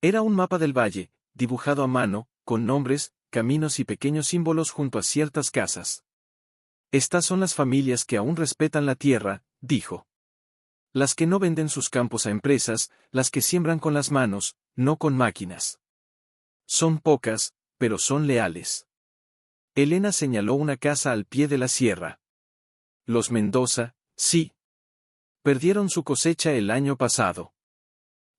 Era un mapa del valle, dibujado a mano, con nombres, caminos y pequeños símbolos junto a ciertas casas. «Estas son las familias que aún respetan la tierra», dijo. «Las que no venden sus campos a empresas, las que siembran con las manos, no con máquinas. Son pocas, pero son leales». Elena señaló una casa al pie de la sierra. «Los Mendoza, sí. Perdieron su cosecha el año pasado.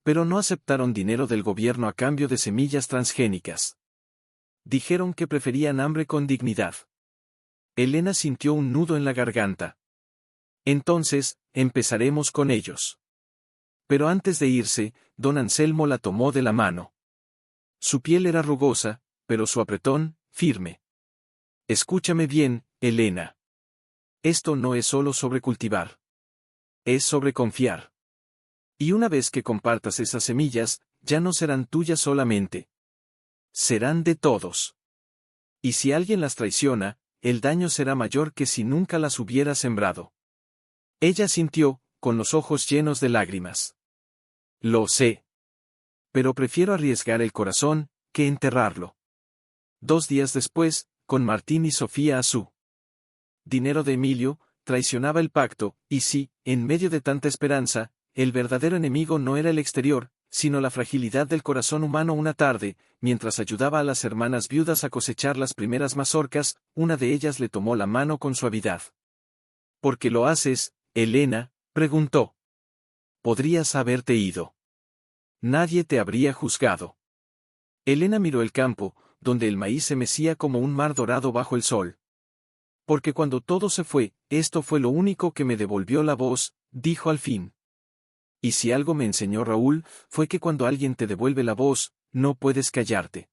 Pero no aceptaron dinero del gobierno a cambio de semillas transgénicas. Dijeron que preferían hambre con dignidad». Elena sintió un nudo en la garganta. «Entonces, empezaremos con ellos». Pero antes de irse, don Anselmo la tomó de la mano. Su piel era rugosa, pero su apretón, firme. «Escúchame bien, Elena. Esto no es solo sobre cultivar. Es sobre confiar. Y una vez que compartas esas semillas, ya no serán tuyas solamente. Serán de todos. Y si alguien las traiciona, el daño será mayor que si nunca las hubiera sembrado. Ella sintió, con los ojos llenos de lágrimas. Lo sé. Pero prefiero arriesgar el corazón, que enterrarlo. 2 días después, con Martín y Sofía a su dinero de Emilio, traicionaba el pacto, y si, en medio de tanta esperanza, el verdadero enemigo no era el exterior, sino la fragilidad del corazón humano. Una tarde, mientras ayudaba a las hermanas viudas a cosechar las primeras mazorcas, una de ellas le tomó la mano con suavidad. ¿Por qué lo haces, Elena?, preguntó. Podrías haberte ido. Nadie te habría juzgado. Elena miró el campo, donde el maíz se mecía como un mar dorado bajo el sol. Porque cuando todo se fue, esto fue lo único que me devolvió la voz, dijo al fin. Y si algo me enseñó Raúl, fue que cuando alguien te devuelve la voz, no puedes callarte.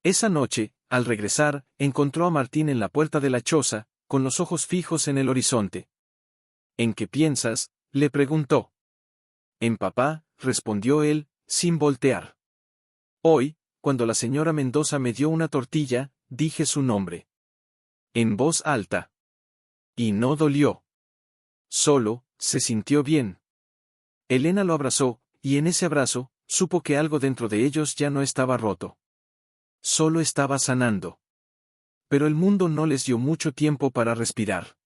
Esa noche, al regresar, encontró a Martín en la puerta de la choza, con los ojos fijos en el horizonte. ¿En qué piensas?, le preguntó. En papá, respondió él, sin voltear. Hoy, cuando la señora Mendoza me dio una tortilla, dije su nombre. En voz alta. Y no dolió. Solo, se sintió bien. Elena lo abrazó, y en ese abrazo, supo que algo dentro de ellos ya no estaba roto. Solo estaba sanando. Pero el mundo no les dio mucho tiempo para respirar.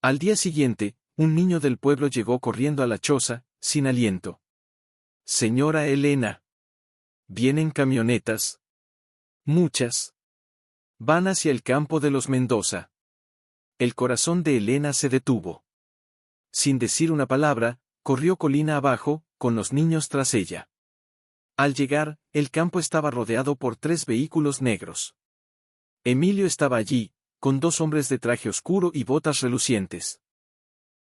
Al día siguiente, un niño del pueblo llegó corriendo a la choza, sin aliento. Señora Elena. ¿Vienen camionetas? Muchas. Van hacia el campo de los Mendoza. El corazón de Elena se detuvo. Sin decir una palabra, corrió colina abajo, con los niños tras ella. Al llegar, el campo estaba rodeado por 3 vehículos negros. Emilio estaba allí, con 2 hombres de traje oscuro y botas relucientes.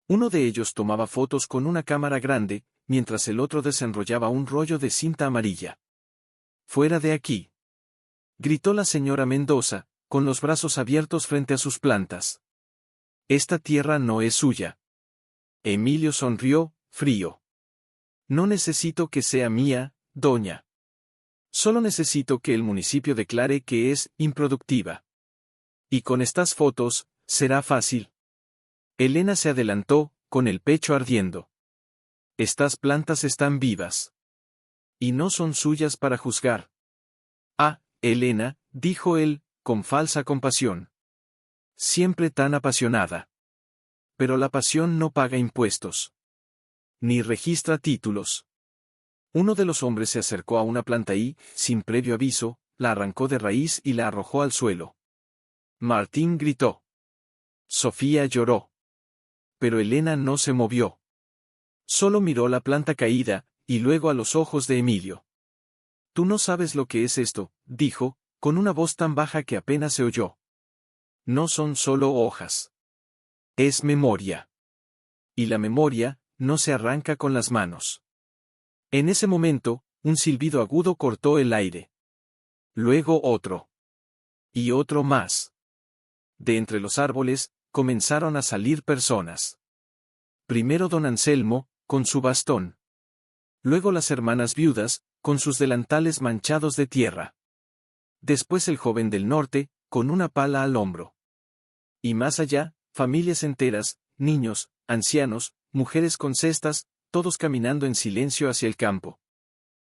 Uno de ellos tomaba fotos con una cámara grande, mientras el otro desenrollaba un rollo de cinta amarilla. «Fuera de aquí», gritó la señora Mendoza, con los brazos abiertos frente a sus plantas. «Esta tierra no es suya». Emilio sonrió, frío. «No necesito que sea mía, doña. Solo necesito que el municipio declare que es improductiva. Y con estas fotos, será fácil». Elena se adelantó, con el pecho ardiendo. «Estas plantas están vivas. Y no son suyas para juzgar». «Ah, Elena», dijo él, con falsa compasión. «Siempre tan apasionada. Pero la pasión no paga impuestos. Ni registra títulos». Uno de los hombres se acercó a una planta y, sin previo aviso, la arrancó de raíz y la arrojó al suelo. Martín gritó. Sofía lloró. Pero Elena no se movió. Solo miró la planta caída, y luego a los ojos de Emilio. «Tú no sabes lo que es esto», dijo, con una voz tan baja que apenas se oyó. «No son solo hojas. Es memoria. Y la memoria, no se arranca con las manos». En ese momento, un silbido agudo cortó el aire. Luego otro. Y otro más. De entre los árboles, comenzaron a salir personas. Primero don Anselmo, con su bastón. Luego las hermanas viudas, con sus delantales manchados de tierra. Después el joven del norte, con una pala al hombro. Y más allá, familias enteras, niños, ancianos, mujeres con cestas, todos caminando en silencio hacia el campo.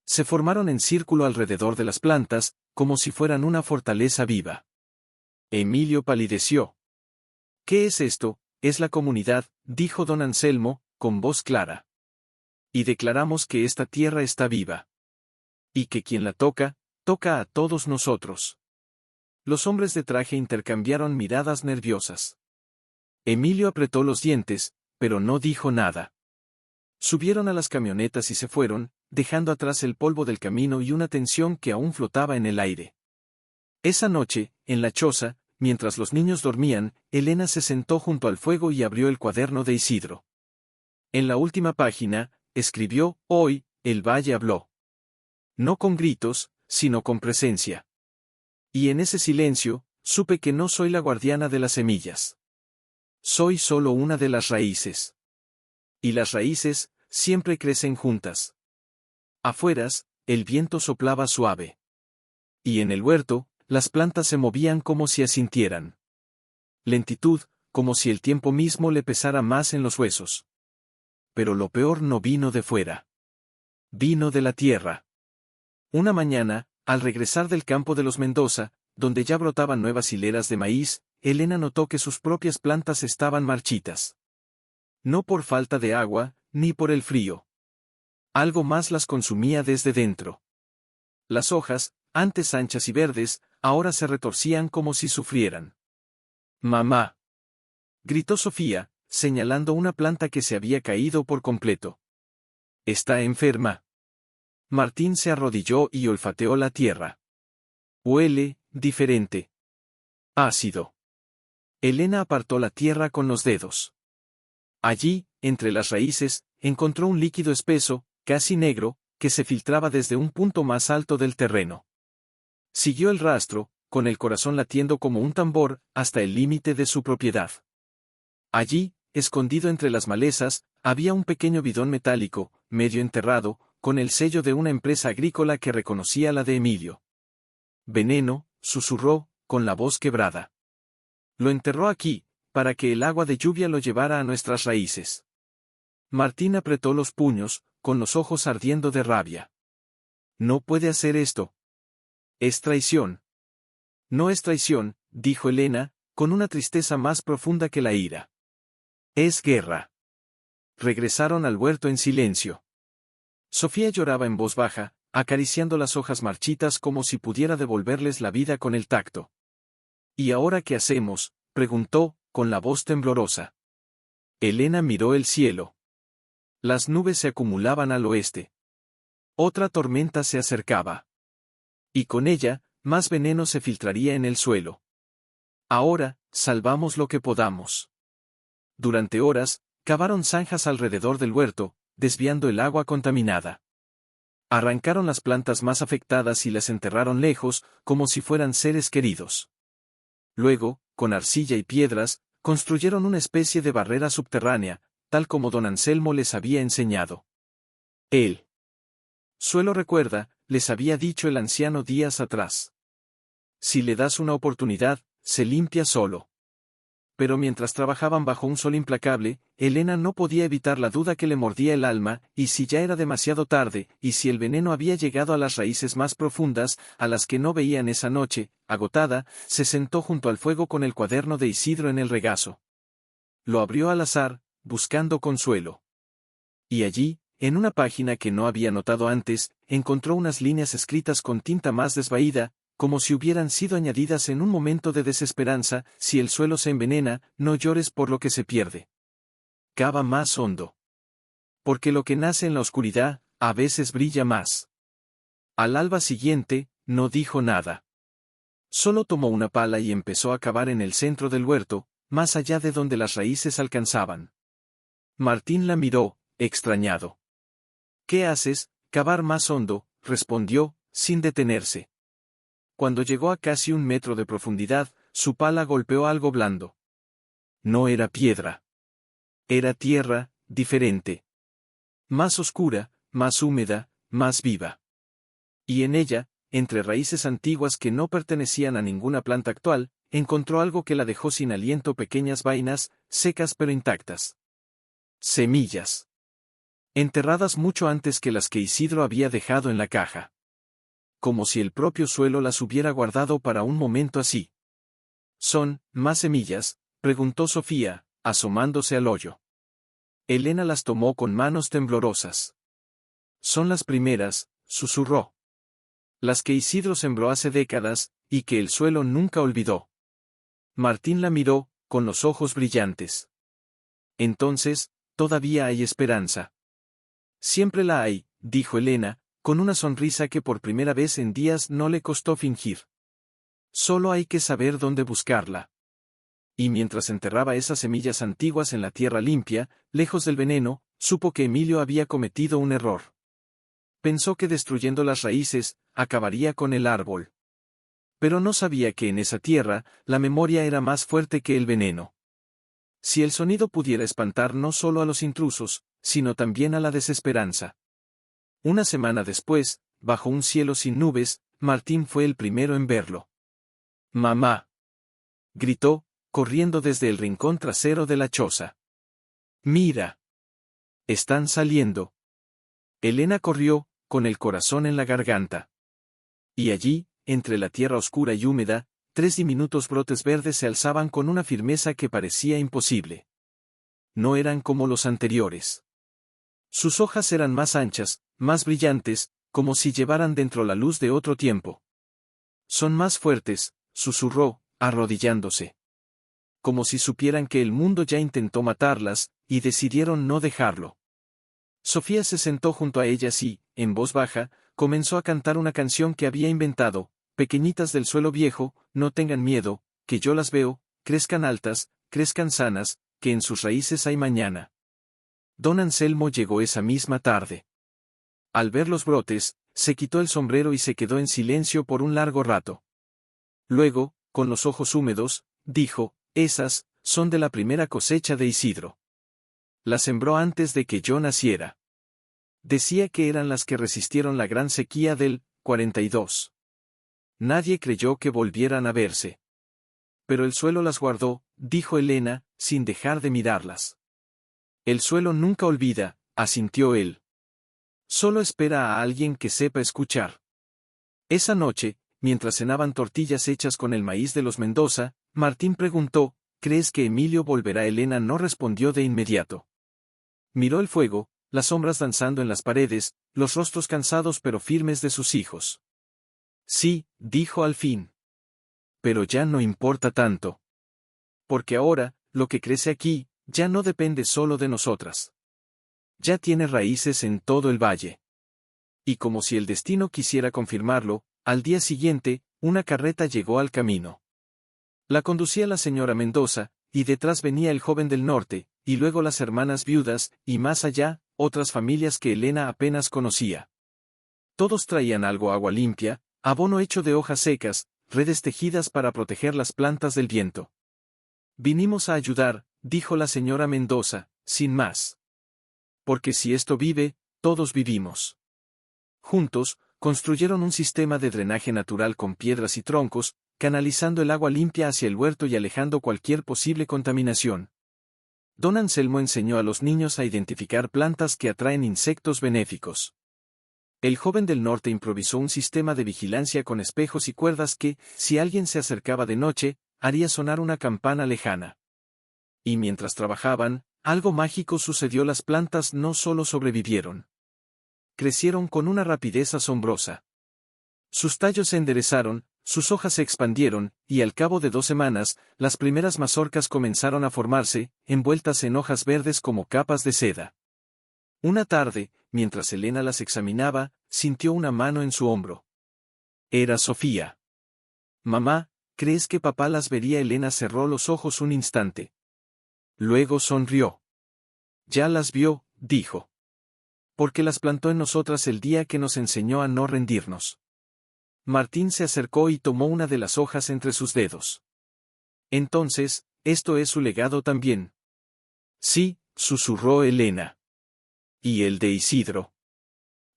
Se formaron en círculo alrededor de las plantas, como si fueran una fortaleza viva. Emilio palideció. «¿Qué es esto?», «Es la comunidad», dijo don Anselmo, con voz clara. «Y declaramos que esta tierra está viva. Y que quien la toca, toca a todos nosotros». Los hombres de traje intercambiaron miradas nerviosas. Emilio apretó los dientes, pero no dijo nada. Subieron a las camionetas y se fueron, dejando atrás el polvo del camino y una tensión que aún flotaba en el aire. Esa noche, en la choza, mientras los niños dormían, Elena se sentó junto al fuego y abrió el cuaderno de Isidro. En la última página, escribió: «Hoy, el valle habló. No con gritos, sino con presencia. Y en ese silencio, supe que no soy la guardiana de las semillas. Soy solo una de las raíces. Y las raíces, siempre crecen juntas». Afueras, el viento soplaba suave. Y en el huerto, las plantas se movían como si asintieran. Lentitud, como si el tiempo mismo le pesara más en los huesos. Pero lo peor no vino de fuera. Vino de la tierra. Una mañana, al regresar del campo de los Mendoza, donde ya brotaban nuevas hileras de maíz, Elena notó que sus propias plantas estaban marchitas. No por falta de agua, ni por el frío. Algo más las consumía desde dentro. Las hojas, antes anchas y verdes, ahora se retorcían como si sufrieran. «¡Mamá!», gritó Sofía, señalando una planta que se había caído por completo. «¿Está enferma?». Martín se arrodilló y olfateó la tierra. «Huele diferente. Ácido». Elena apartó la tierra con los dedos. Allí, entre las raíces, encontró un líquido espeso, casi negro, que se filtraba desde un punto más alto del terreno. Siguió el rastro, con el corazón latiendo como un tambor, hasta el límite de su propiedad. Allí, escondido entre las malezas, había un pequeño bidón metálico, medio enterrado, con el sello de una empresa agrícola que reconocía la de Emilio. «Veneno», susurró, con la voz quebrada. «Lo enterró aquí, para que el agua de lluvia lo llevara a nuestras raíces». Martín apretó los puños, con los ojos ardiendo de rabia. «No puede hacer esto. Es traición». «No es traición», dijo Elena, con una tristeza más profunda que la ira. «Es guerra». Regresaron al huerto en silencio. Sofía lloraba en voz baja, acariciando las hojas marchitas como si pudiera devolverles la vida con el tacto. «¿Y ahora qué hacemos?», preguntó, con la voz temblorosa. Elena miró el cielo. Las nubes se acumulaban al oeste. Otra tormenta se acercaba. Y con ella, más veneno se filtraría en el suelo. «Ahora, salvamos lo que podamos». Durante horas, cavaron zanjas alrededor del huerto, desviando el agua contaminada. Arrancaron las plantas más afectadas y las enterraron lejos, como si fueran seres queridos. Luego, con arcilla y piedras, construyeron una especie de barrera subterránea, tal como don Anselmo les había enseñado. «El suelo recuerda», les había dicho el anciano días atrás. «Si le das una oportunidad, se limpia solo». Pero mientras trabajaban bajo un sol implacable, Elena no podía evitar la duda que le mordía el alma, y si ya era demasiado tarde, y si el veneno había llegado a las raíces más profundas, a las que no veían esa noche, agotada, se sentó junto al fuego con el cuaderno de Isidro en el regazo. Lo abrió al azar, buscando consuelo. Y allí, en una página que no había notado antes, encontró unas líneas escritas con tinta más desvaída, como si hubieran sido añadidas en un momento de desesperanza: «Si el suelo se envenena, no llores por lo que se pierde. Cava más hondo. Porque lo que nace en la oscuridad, a veces brilla más». Al alba siguiente, no dijo nada. Solo tomó una pala y empezó a cavar en el centro del huerto, más allá de donde las raíces alcanzaban. Martín la miró, extrañado. «¿Qué haces?». «Cavar más hondo», respondió, sin detenerse. Cuando llegó a casi 1 metro de profundidad, su pala golpeó algo blando. No era piedra. Era tierra, diferente. Más oscura, más húmeda, más viva. Y en ella, entre raíces antiguas que no pertenecían a ninguna planta actual, encontró algo que la dejó sin aliento: pequeñas vainas, secas pero intactas. Semillas. Enterradas mucho antes que las que Isidro había dejado en la caja. Como si el propio suelo las hubiera guardado para un momento así. «¿Son más semillas?», preguntó Sofía, asomándose al hoyo. Elena las tomó con manos temblorosas. «Son las primeras», susurró. «Las que Isidro sembró hace décadas, y que el suelo nunca olvidó». Martín la miró, con los ojos brillantes. «Entonces, todavía hay esperanza». «Siempre la hay», dijo Elena, con una sonrisa que por primera vez en días no le costó fingir. «Solo hay que saber dónde buscarla». Y mientras enterraba esas semillas antiguas en la tierra limpia, lejos del veneno, supo que Emilio había cometido un error. Pensó que destruyendo las raíces, acabaría con el árbol. Pero no sabía que en esa tierra, la memoria era más fuerte que el veneno. Si el sonido pudiera espantar no solo a los intrusos, sino también a la desesperanza. Una semana después, bajo un cielo sin nubes, Martín fue el primero en verlo. «¡Mamá!», gritó, corriendo desde el rincón trasero de la choza. «Mira. Están saliendo». Elena corrió, con el corazón en la garganta. Y allí, entre la tierra oscura y húmeda, 3 diminutos brotes verdes se alzaban con una firmeza que parecía imposible. No eran como los anteriores. Sus hojas eran más anchas, más brillantes, como si llevaran dentro la luz de otro tiempo. «Son más fuertes», susurró, arrodillándose. Como si supieran que el mundo ya intentó matarlas, y decidieron no dejarlo. Sofía se sentó junto a ellas y, en voz baja, comenzó a cantar una canción que había inventado: «Pequeñitas del suelo viejo, no tengan miedo, que yo las veo, crezcan altas, crezcan sanas, que en sus raíces hay mañana». Don Anselmo llegó esa misma tarde. Al ver los brotes, se quitó el sombrero y se quedó en silencio por un largo rato. Luego, con los ojos húmedos, dijo: «Esas son de la primera cosecha de Isidro. Las sembró antes de que yo naciera. Decía que eran las que resistieron la gran sequía del 42. Nadie creyó que volvieran a verse. Pero el suelo las guardó», dijo Elena, sin dejar de mirarlas. «El suelo nunca olvida», asintió él. «Solo espera a alguien que sepa escuchar». Esa noche, mientras cenaban tortillas hechas con el maíz de los Mendoza, Martín preguntó: «¿Crees que Emilio volverá?» Elena no respondió de inmediato. Miró el fuego, las sombras danzando en las paredes, los rostros cansados pero firmes de sus hijos. «Sí», dijo al fin. «Pero ya no importa tanto. Porque ahora, lo que crece aquí, ya no depende solo de nosotras. Ya tiene raíces en todo el valle». Y como si el destino quisiera confirmarlo, al día siguiente, una carreta llegó al camino. La conducía la señora Mendoza, y detrás venía el joven del norte, y luego las hermanas viudas, y más allá, otras familias que Elena apenas conocía. Todos traían algo: agua limpia, abono hecho de hojas secas, redes tejidas para proteger las plantas del viento. «Vinimos a ayudar», dijo la señora Mendoza, sin más. «Porque si esto vive, todos vivimos». Juntos, construyeron un sistema de drenaje natural con piedras y troncos, canalizando el agua limpia hacia el huerto y alejando cualquier posible contaminación. Don Anselmo enseñó a los niños a identificar plantas que atraen insectos benéficos. El joven del norte improvisó un sistema de vigilancia con espejos y cuerdas que, si alguien se acercaba de noche, haría sonar una campana lejana. Y mientras trabajaban, algo mágico sucedió: las plantas no solo sobrevivieron. Crecieron con una rapidez asombrosa. Sus tallos se enderezaron, sus hojas se expandieron, y al cabo de 2 semanas, las primeras mazorcas comenzaron a formarse, envueltas en hojas verdes como capas de seda. Una tarde, mientras Elena las examinaba, sintió una mano en su hombro. Era Sofía. «Mamá, ¿crees que papá las vería?» Elena cerró los ojos un instante. Luego sonrió. «Ya las vio», dijo. «Porque las plantó en nosotras el día que nos enseñó a no rendirnos». Martín se acercó y tomó una de las hojas entre sus dedos. «Entonces, esto es su legado también». «Sí», susurró Elena. «Y el de Isidro.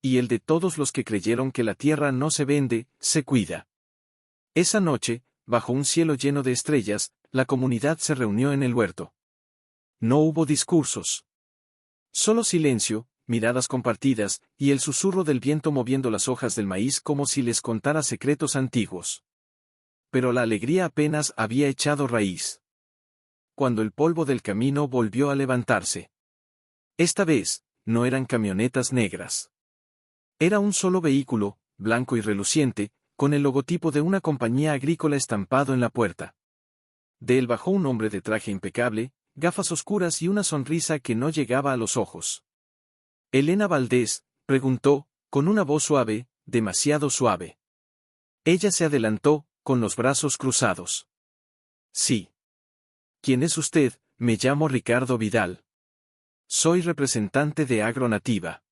Y el de todos los que creyeron que la tierra no se vende, se cuida». Esa noche, bajo un cielo lleno de estrellas, la comunidad se reunió en el huerto. No hubo discursos. Solo silencio, miradas compartidas, y el susurro del viento moviendo las hojas del maíz como si les contara secretos antiguos. Pero la alegría apenas había echado raíz. Cuando el polvo del camino volvió a levantarse. Esta vez, no eran camionetas negras. Era un solo vehículo, blanco y reluciente, con el logotipo de una compañía agrícola estampado en la puerta. De él bajó un hombre de traje impecable, gafas oscuras y una sonrisa que no llegaba a los ojos. «Elena Valdés», preguntó, con una voz suave, demasiado suave. Ella se adelantó, con los brazos cruzados. «Sí». «¿Quién es usted?». «Me llamo Ricardo Vidal. Soy representante de Agronativa.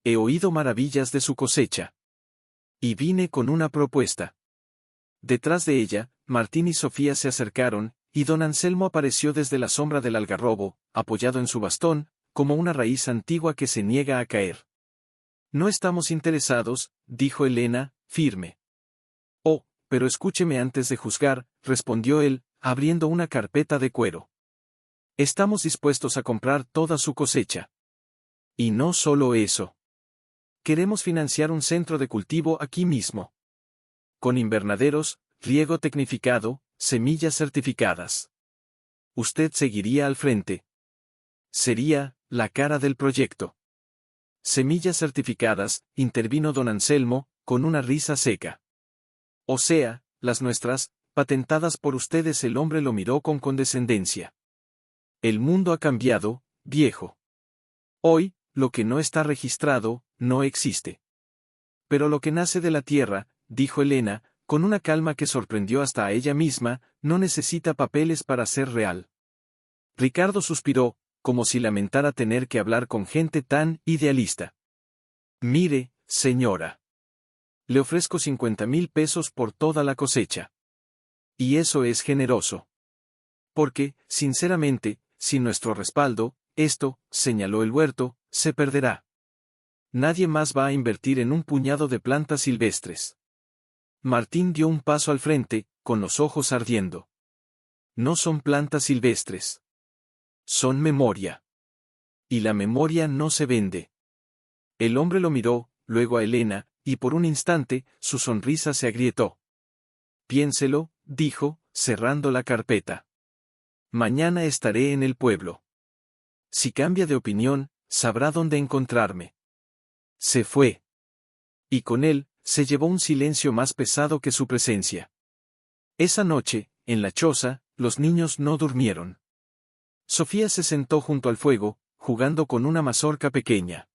He oído maravillas de su cosecha. Y vine con una propuesta». Detrás de ella, Martín y Sofía se acercaron, y don Anselmo apareció desde la sombra del algarrobo, apoyado en su bastón, como una raíz antigua que se niega a caer. «No estamos interesados», dijo Elena, firme. «Oh, pero escúcheme antes de juzgar», respondió él, abriendo una carpeta de cuero. Estamos dispuestos a comprar toda su cosecha. Y no solo eso. Queremos financiar un centro de cultivo aquí mismo. Con invernaderos, riego tecnificado, semillas certificadas. Usted seguiría al frente. Sería la cara del proyecto. Semillas certificadas, intervino don Anselmo, con una risa seca. O sea, las nuestras, patentadas por ustedes. El hombre lo miró con condescendencia. El mundo ha cambiado, viejo. Hoy, lo que no está registrado, no existe. Pero lo que nace de la tierra, dijo Elena, con una calma que sorprendió hasta a ella misma, no necesita papeles para ser real. Ricardo suspiró, como si lamentara tener que hablar con gente tan idealista. Mire, señora. Le ofrezco 50,000 pesos por toda la cosecha. Y eso es generoso. Porque, sinceramente, sin nuestro respaldo, esto, señaló el huerto, se perderá. Nadie más va a invertir en un puñado de plantas silvestres. Martín dio un paso al frente, con los ojos ardiendo. No son plantas silvestres. Son memoria. Y la memoria no se vende. El hombre lo miró, luego a Elena, y por un instante, su sonrisa se agrietó. Piénselo, dijo, cerrando la carpeta. Mañana estaré en el pueblo. Si cambia de opinión, sabrá dónde encontrarme. Se fue. Y con él, se llevó un silencio más pesado que su presencia. Esa noche, en la choza, los niños no durmieron. Sofía se sentó junto al fuego, jugando con una mazorca pequeña.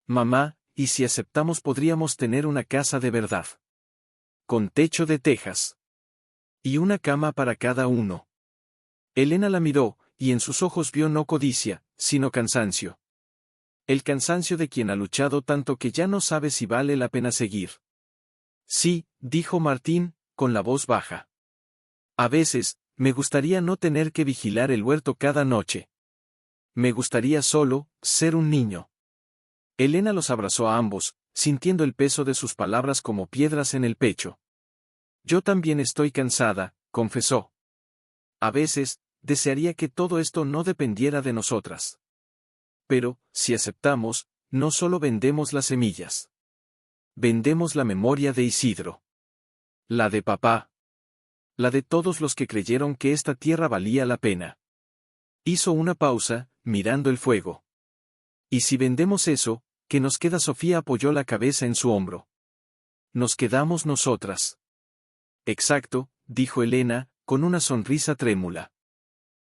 Mamá, ¿y si aceptamos podríamos tener una casa de verdad? Con techo de tejas. Y una cama para cada uno. Elena la miró, y en sus ojos vio no codicia, sino cansancio. El cansancio de quien ha luchado tanto que ya no sabe si vale la pena seguir. Sí, dijo Martín, con la voz baja. A veces, me gustaría no tener que vigilar el huerto cada noche. Me gustaría solo, ser un niño. Elena los abrazó a ambos, sintiendo el peso de sus palabras como piedras en el pecho. Yo también estoy cansada, confesó. A veces, desearía que todo esto no dependiera de nosotras. Pero, si aceptamos, no solo vendemos las semillas. Vendemos la memoria de Isidro. La de papá. La de todos los que creyeron que esta tierra valía la pena. Hizo una pausa, mirando el fuego. ¿Y si vendemos eso, qué nos queda? Sofía apoyó la cabeza en su hombro. Nos quedamos nosotras. Exacto, dijo Elena, con una sonrisa trémula.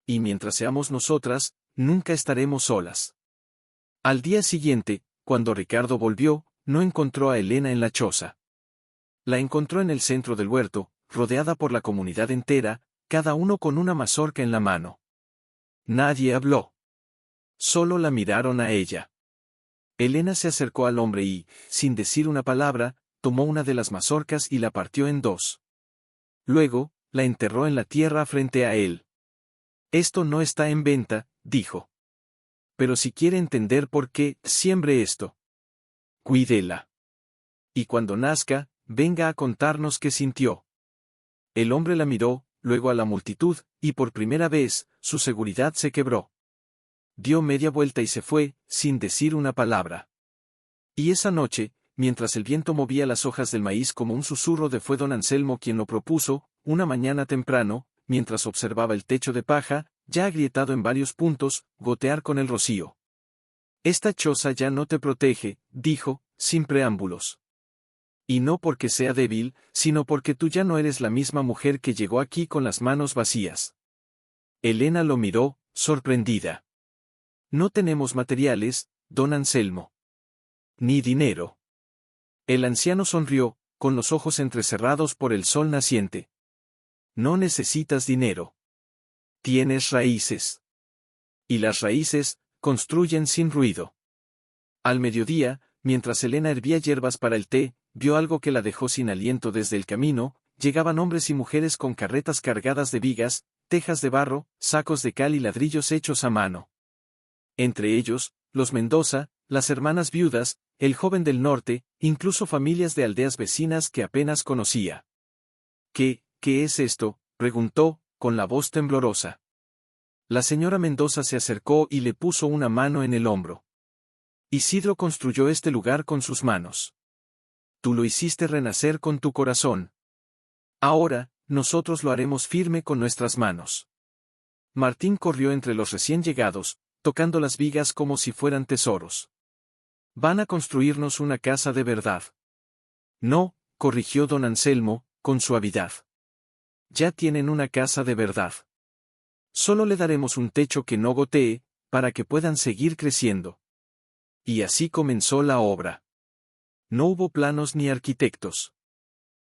Y mientras seamos nosotras, nunca estaremos solas. Al día siguiente, cuando Ricardo volvió, no encontró a Elena en la choza. La encontró en el centro del huerto, rodeada por la comunidad entera, cada uno con una mazorca en la mano. Nadie habló. Solo la miraron a ella. Elena se acercó al hombre y, sin decir una palabra, tomó una de las mazorcas y la partió en dos. Luego, la enterró en la tierra frente a él. Esto no está en venta, dijo. Pero si quiere entender por qué, siembre esto. Cuídela. Y cuando nazca, venga a contarnos qué sintió. El hombre la miró, luego a la multitud, y por primera vez, su seguridad se quebró. Dio media vuelta y se fue, sin decir una palabra. Y esa noche, mientras el viento movía las hojas del maíz como un susurro fue don Anselmo quien lo propuso, una mañana temprano, mientras observaba el techo de paja, ya agrietado en varios puntos, gotear con el rocío. Esta choza ya no te protege, dijo, sin preámbulos. Y no porque sea débil, sino porque tú ya no eres la misma mujer que llegó aquí con las manos vacías. Elena lo miró, sorprendida. No tenemos materiales, don Anselmo. Ni dinero. El anciano sonrió, con los ojos entrecerrados por el sol naciente. No necesitas dinero. Tienes raíces. Y las raíces, construyen sin ruido. Al mediodía, mientras Elena hervía hierbas para el té, vio algo que la dejó sin aliento desde el camino. Llegaban hombres y mujeres con carretas cargadas de vigas, tejas de barro, sacos de cal y ladrillos hechos a mano. Entre ellos, los Mendoza, las hermanas viudas, el joven del norte, incluso familias de aldeas vecinas que apenas conocía. ¿Qué es esto?, preguntó, con la voz temblorosa. La señora Mendoza se acercó y le puso una mano en el hombro. Isidro construyó este lugar con sus manos. Tú lo hiciste renacer con tu corazón. Ahora, nosotros lo haremos firme con nuestras manos. Martín corrió entre los recién llegados, tocando las vigas como si fueran tesoros. Van a construirnos una casa de verdad. No, corrigió don Anselmo, con suavidad. Ya tienen una casa de verdad. Solo le daremos un techo que no gotee, para que puedan seguir creciendo. Y así comenzó la obra. No hubo planos ni arquitectos.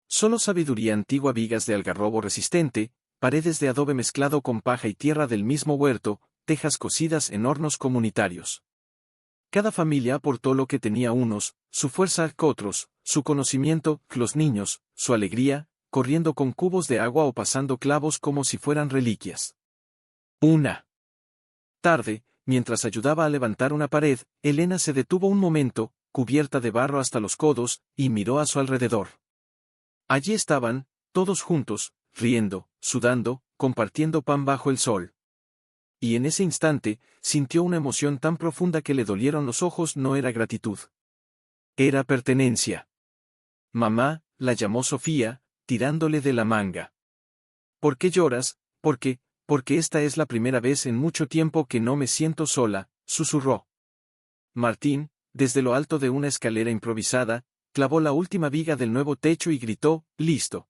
Solo sabiduría antigua, vigas de algarrobo resistente, paredes de adobe mezclado con paja y tierra del mismo huerto, tejas cocidas en hornos comunitarios. Cada familia aportó lo que tenía unos, su fuerza otros, su conocimiento, los niños, su alegría, corriendo con cubos de agua o pasando clavos como si fueran reliquias. Una tarde, mientras ayudaba a levantar una pared, Elena se detuvo un momento, cubierta de barro hasta los codos, y miró a su alrededor. Allí estaban, todos juntos, riendo, sudando, compartiendo pan bajo el sol. Y en ese instante, sintió una emoción tan profunda que le dolieron los ojos. No era gratitud. Era pertenencia. Mamá, la llamó Sofía, tirándole de la manga. ¿Por qué lloras? Porque esta es la primera vez en mucho tiempo que no me siento sola, susurró. Martín, desde lo alto de una escalera improvisada, clavó la última viga del nuevo techo y gritó, «¡Listo!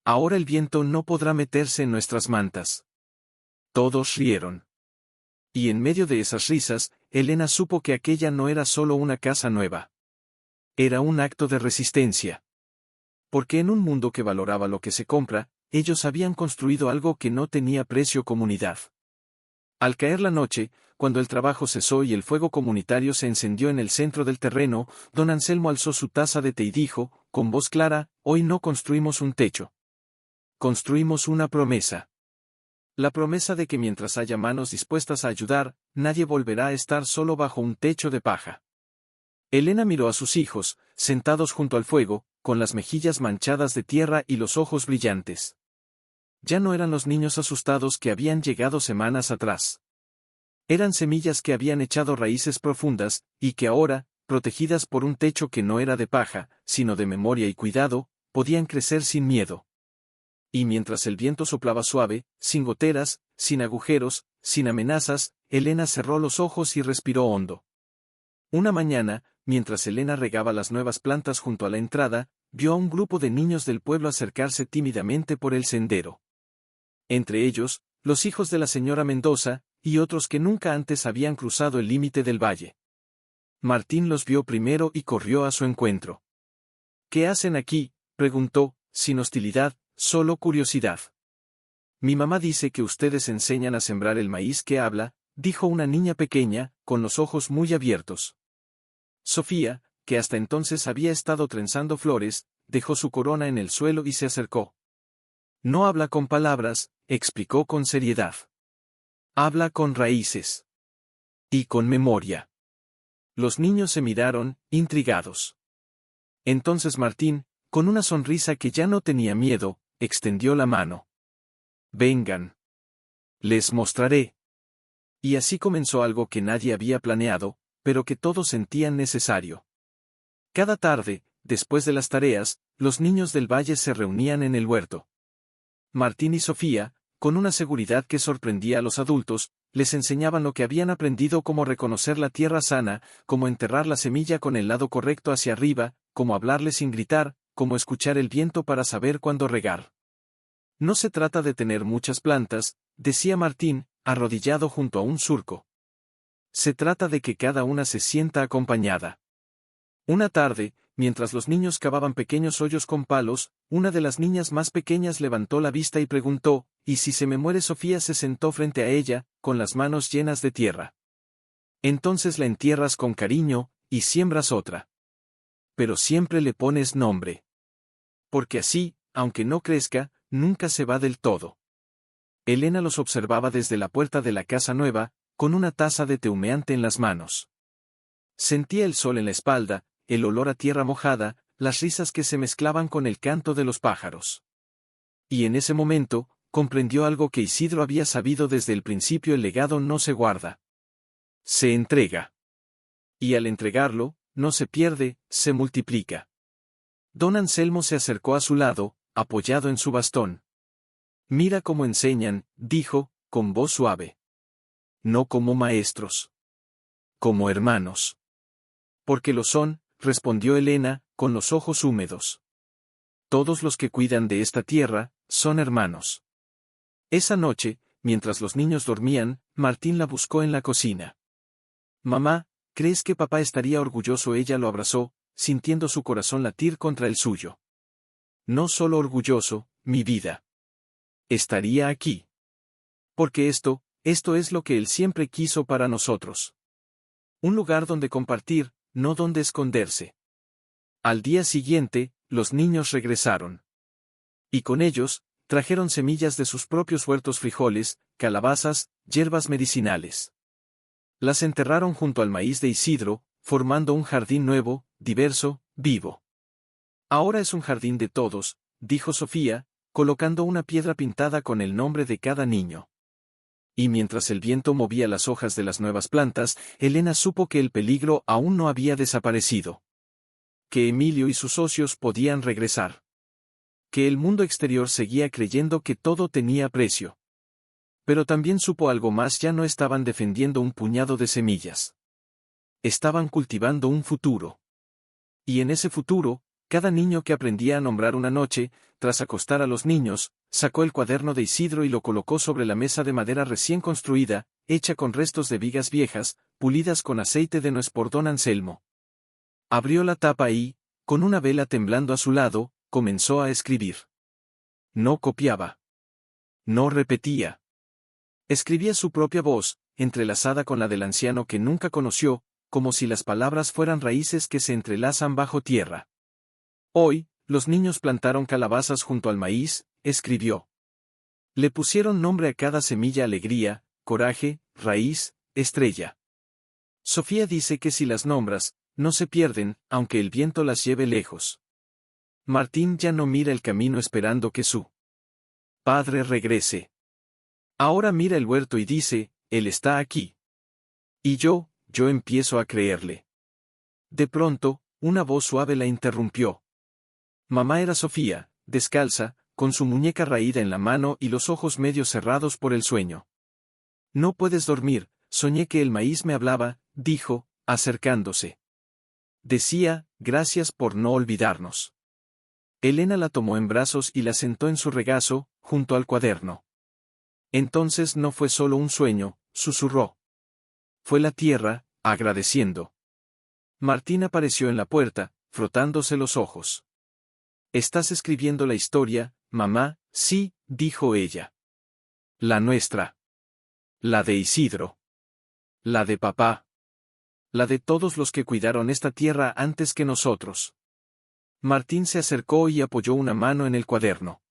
Ahora el viento no podrá meterse en nuestras mantas». Todos rieron. Y en medio de esas risas, Elena supo que aquella no era solo una casa nueva. Era un acto de resistencia. Porque en un mundo que valoraba lo que se compra, ellos habían construido algo que no tenía precio: comunidad. Al caer la noche, cuando el trabajo cesó y el fuego comunitario se encendió en el centro del terreno, don Anselmo alzó su taza de té y dijo, con voz clara, «Hoy no construimos un techo. Construimos una promesa. La promesa de que mientras haya manos dispuestas a ayudar, nadie volverá a estar solo bajo un techo de paja». Elena miró a sus hijos, sentados junto al fuego, con las mejillas manchadas de tierra y los ojos brillantes. Ya no eran los niños asustados que habían llegado semanas atrás. Eran semillas que habían echado raíces profundas, y que ahora, protegidas por un techo que no era de paja, sino de memoria y cuidado, podían crecer sin miedo. Y mientras el viento soplaba suave, sin goteras, sin agujeros, sin amenazas, Elena cerró los ojos y respiró hondo. Una mañana, mientras Elena regaba las nuevas plantas junto a la entrada, vio a un grupo de niños del pueblo acercarse tímidamente por el sendero. Entre ellos, los hijos de la señora Mendoza, y otros que nunca antes habían cruzado el límite del valle. Martín los vio primero y corrió a su encuentro. «¿Qué hacen aquí?», preguntó, sin hostilidad, solo curiosidad. «Mi mamá dice que ustedes enseñan a sembrar el maíz que habla», dijo una niña pequeña, con los ojos muy abiertos. Sofía, que hasta entonces había estado trenzando flores, dejó su corona en el suelo y se acercó. «No habla con palabras», explicó con seriedad. «Habla con raíces. Y con memoria». Los niños se miraron, intrigados. Entonces Martín, con una sonrisa que ya no tenía miedo, extendió la mano. «Vengan. Les mostraré». Y así comenzó algo que nadie había planeado, pero que todos sentían necesario. Cada tarde, después de las tareas, los niños del valle se reunían en el huerto. Martín y Sofía, con una seguridad que sorprendía a los adultos, les enseñaban lo que habían aprendido: cómo reconocer la tierra sana, cómo enterrar la semilla con el lado correcto hacia arriba, cómo hablarle sin gritar, cómo escuchar el viento para saber cuándo regar. «No se trata de tener muchas plantas», decía Martín, arrodillado junto a un surco. «Se trata de que cada una se sienta acompañada». Una tarde, mientras los niños cavaban pequeños hoyos con palos, una de las niñas más pequeñas levantó la vista y preguntó, «¿Y si se me muere Sofía?». Se sentó frente a ella, con las manos llenas de tierra. «Entonces la entierras con cariño, y siembras otra. Pero siempre le pones nombre. Porque así, aunque no crezca, nunca se va del todo». Elena los observaba desde la puerta de la casa nueva, con una taza de té humeante en las manos. Sentía el sol en la espalda, el olor a tierra mojada, las risas que se mezclaban con el canto de los pájaros. Y en ese momento, comprendió algo que Isidro había sabido desde el principio: el legado no se guarda. Se entrega. Y al entregarlo, no se pierde, se multiplica. Don Anselmo se acercó a su lado, apoyado en su bastón. Mira cómo enseñan, dijo, con voz suave. No como maestros. Como hermanos. Porque lo son, respondió Elena, con los ojos húmedos. Todos los que cuidan de esta tierra, son hermanos. Esa noche, mientras los niños dormían, Martín la buscó en la cocina. Mamá, ¿crees que papá estaría orgulloso? Ella lo abrazó, sintiendo su corazón latir contra el suyo. No solo orgulloso, mi vida. Estaría aquí. Porque esto es lo que él siempre quiso para nosotros. Un lugar donde compartir, no donde esconderse. Al día siguiente, los niños regresaron. Y con ellos, trajeron semillas de sus propios huertos: frijoles, calabazas, hierbas medicinales. Las enterraron junto al maíz de Isidro, formando un jardín nuevo, diverso, vivo. Ahora es un jardín de todos, dijo Sofía, colocando una piedra pintada con el nombre de cada niño. Y mientras el viento movía las hojas de las nuevas plantas, Elena supo que el peligro aún no había desaparecido. Que Emilio y sus socios podían regresar. Que el mundo exterior seguía creyendo que todo tenía precio. Pero también supo algo más: ya no estaban defendiendo un puñado de semillas. Estaban cultivando un futuro. Y en ese futuro, cada niño que aprendía a nombrar una noche, tras acostar a los niños, sacó el cuaderno de Isidro y lo colocó sobre la mesa de madera recién construida, hecha con restos de vigas viejas, pulidas con aceite de nuez por don Anselmo. Abrió la tapa y, con una vela temblando a su lado, comenzó a escribir. No copiaba. No repetía. Escribía su propia voz, entrelazada con la del anciano que nunca conoció, como si las palabras fueran raíces que se entrelazan bajo tierra. Hoy, los niños plantaron calabazas junto al maíz, escribió. Le pusieron nombre a cada semilla: alegría, coraje, raíz, estrella. Sofía dice que si las nombras, no se pierden, aunque el viento las lleve lejos. Martín ya no mira el camino esperando que su padre regrese. Ahora mira el huerto y dice: él está aquí. Y yo empiezo a creerle. De pronto, una voz suave la interrumpió. Mamá era Sofía, descalza, con su muñeca raída en la mano y los ojos medio cerrados por el sueño. No puedes dormir, soñé que el maíz me hablaba, dijo, acercándose. Decía: gracias por no olvidarnos. Elena la tomó en brazos y la sentó en su regazo, junto al cuaderno. Entonces no fue solo un sueño, susurró. Fue la tierra, agradeciendo. Martín apareció en la puerta, frotándose los ojos. ¿Estás escribiendo la historia, mamá? Sí, dijo ella. La nuestra. La de Isidro. La de papá. La de todos los que cuidaron esta tierra antes que nosotros. Martín se acercó y apoyó una mano en el cuaderno.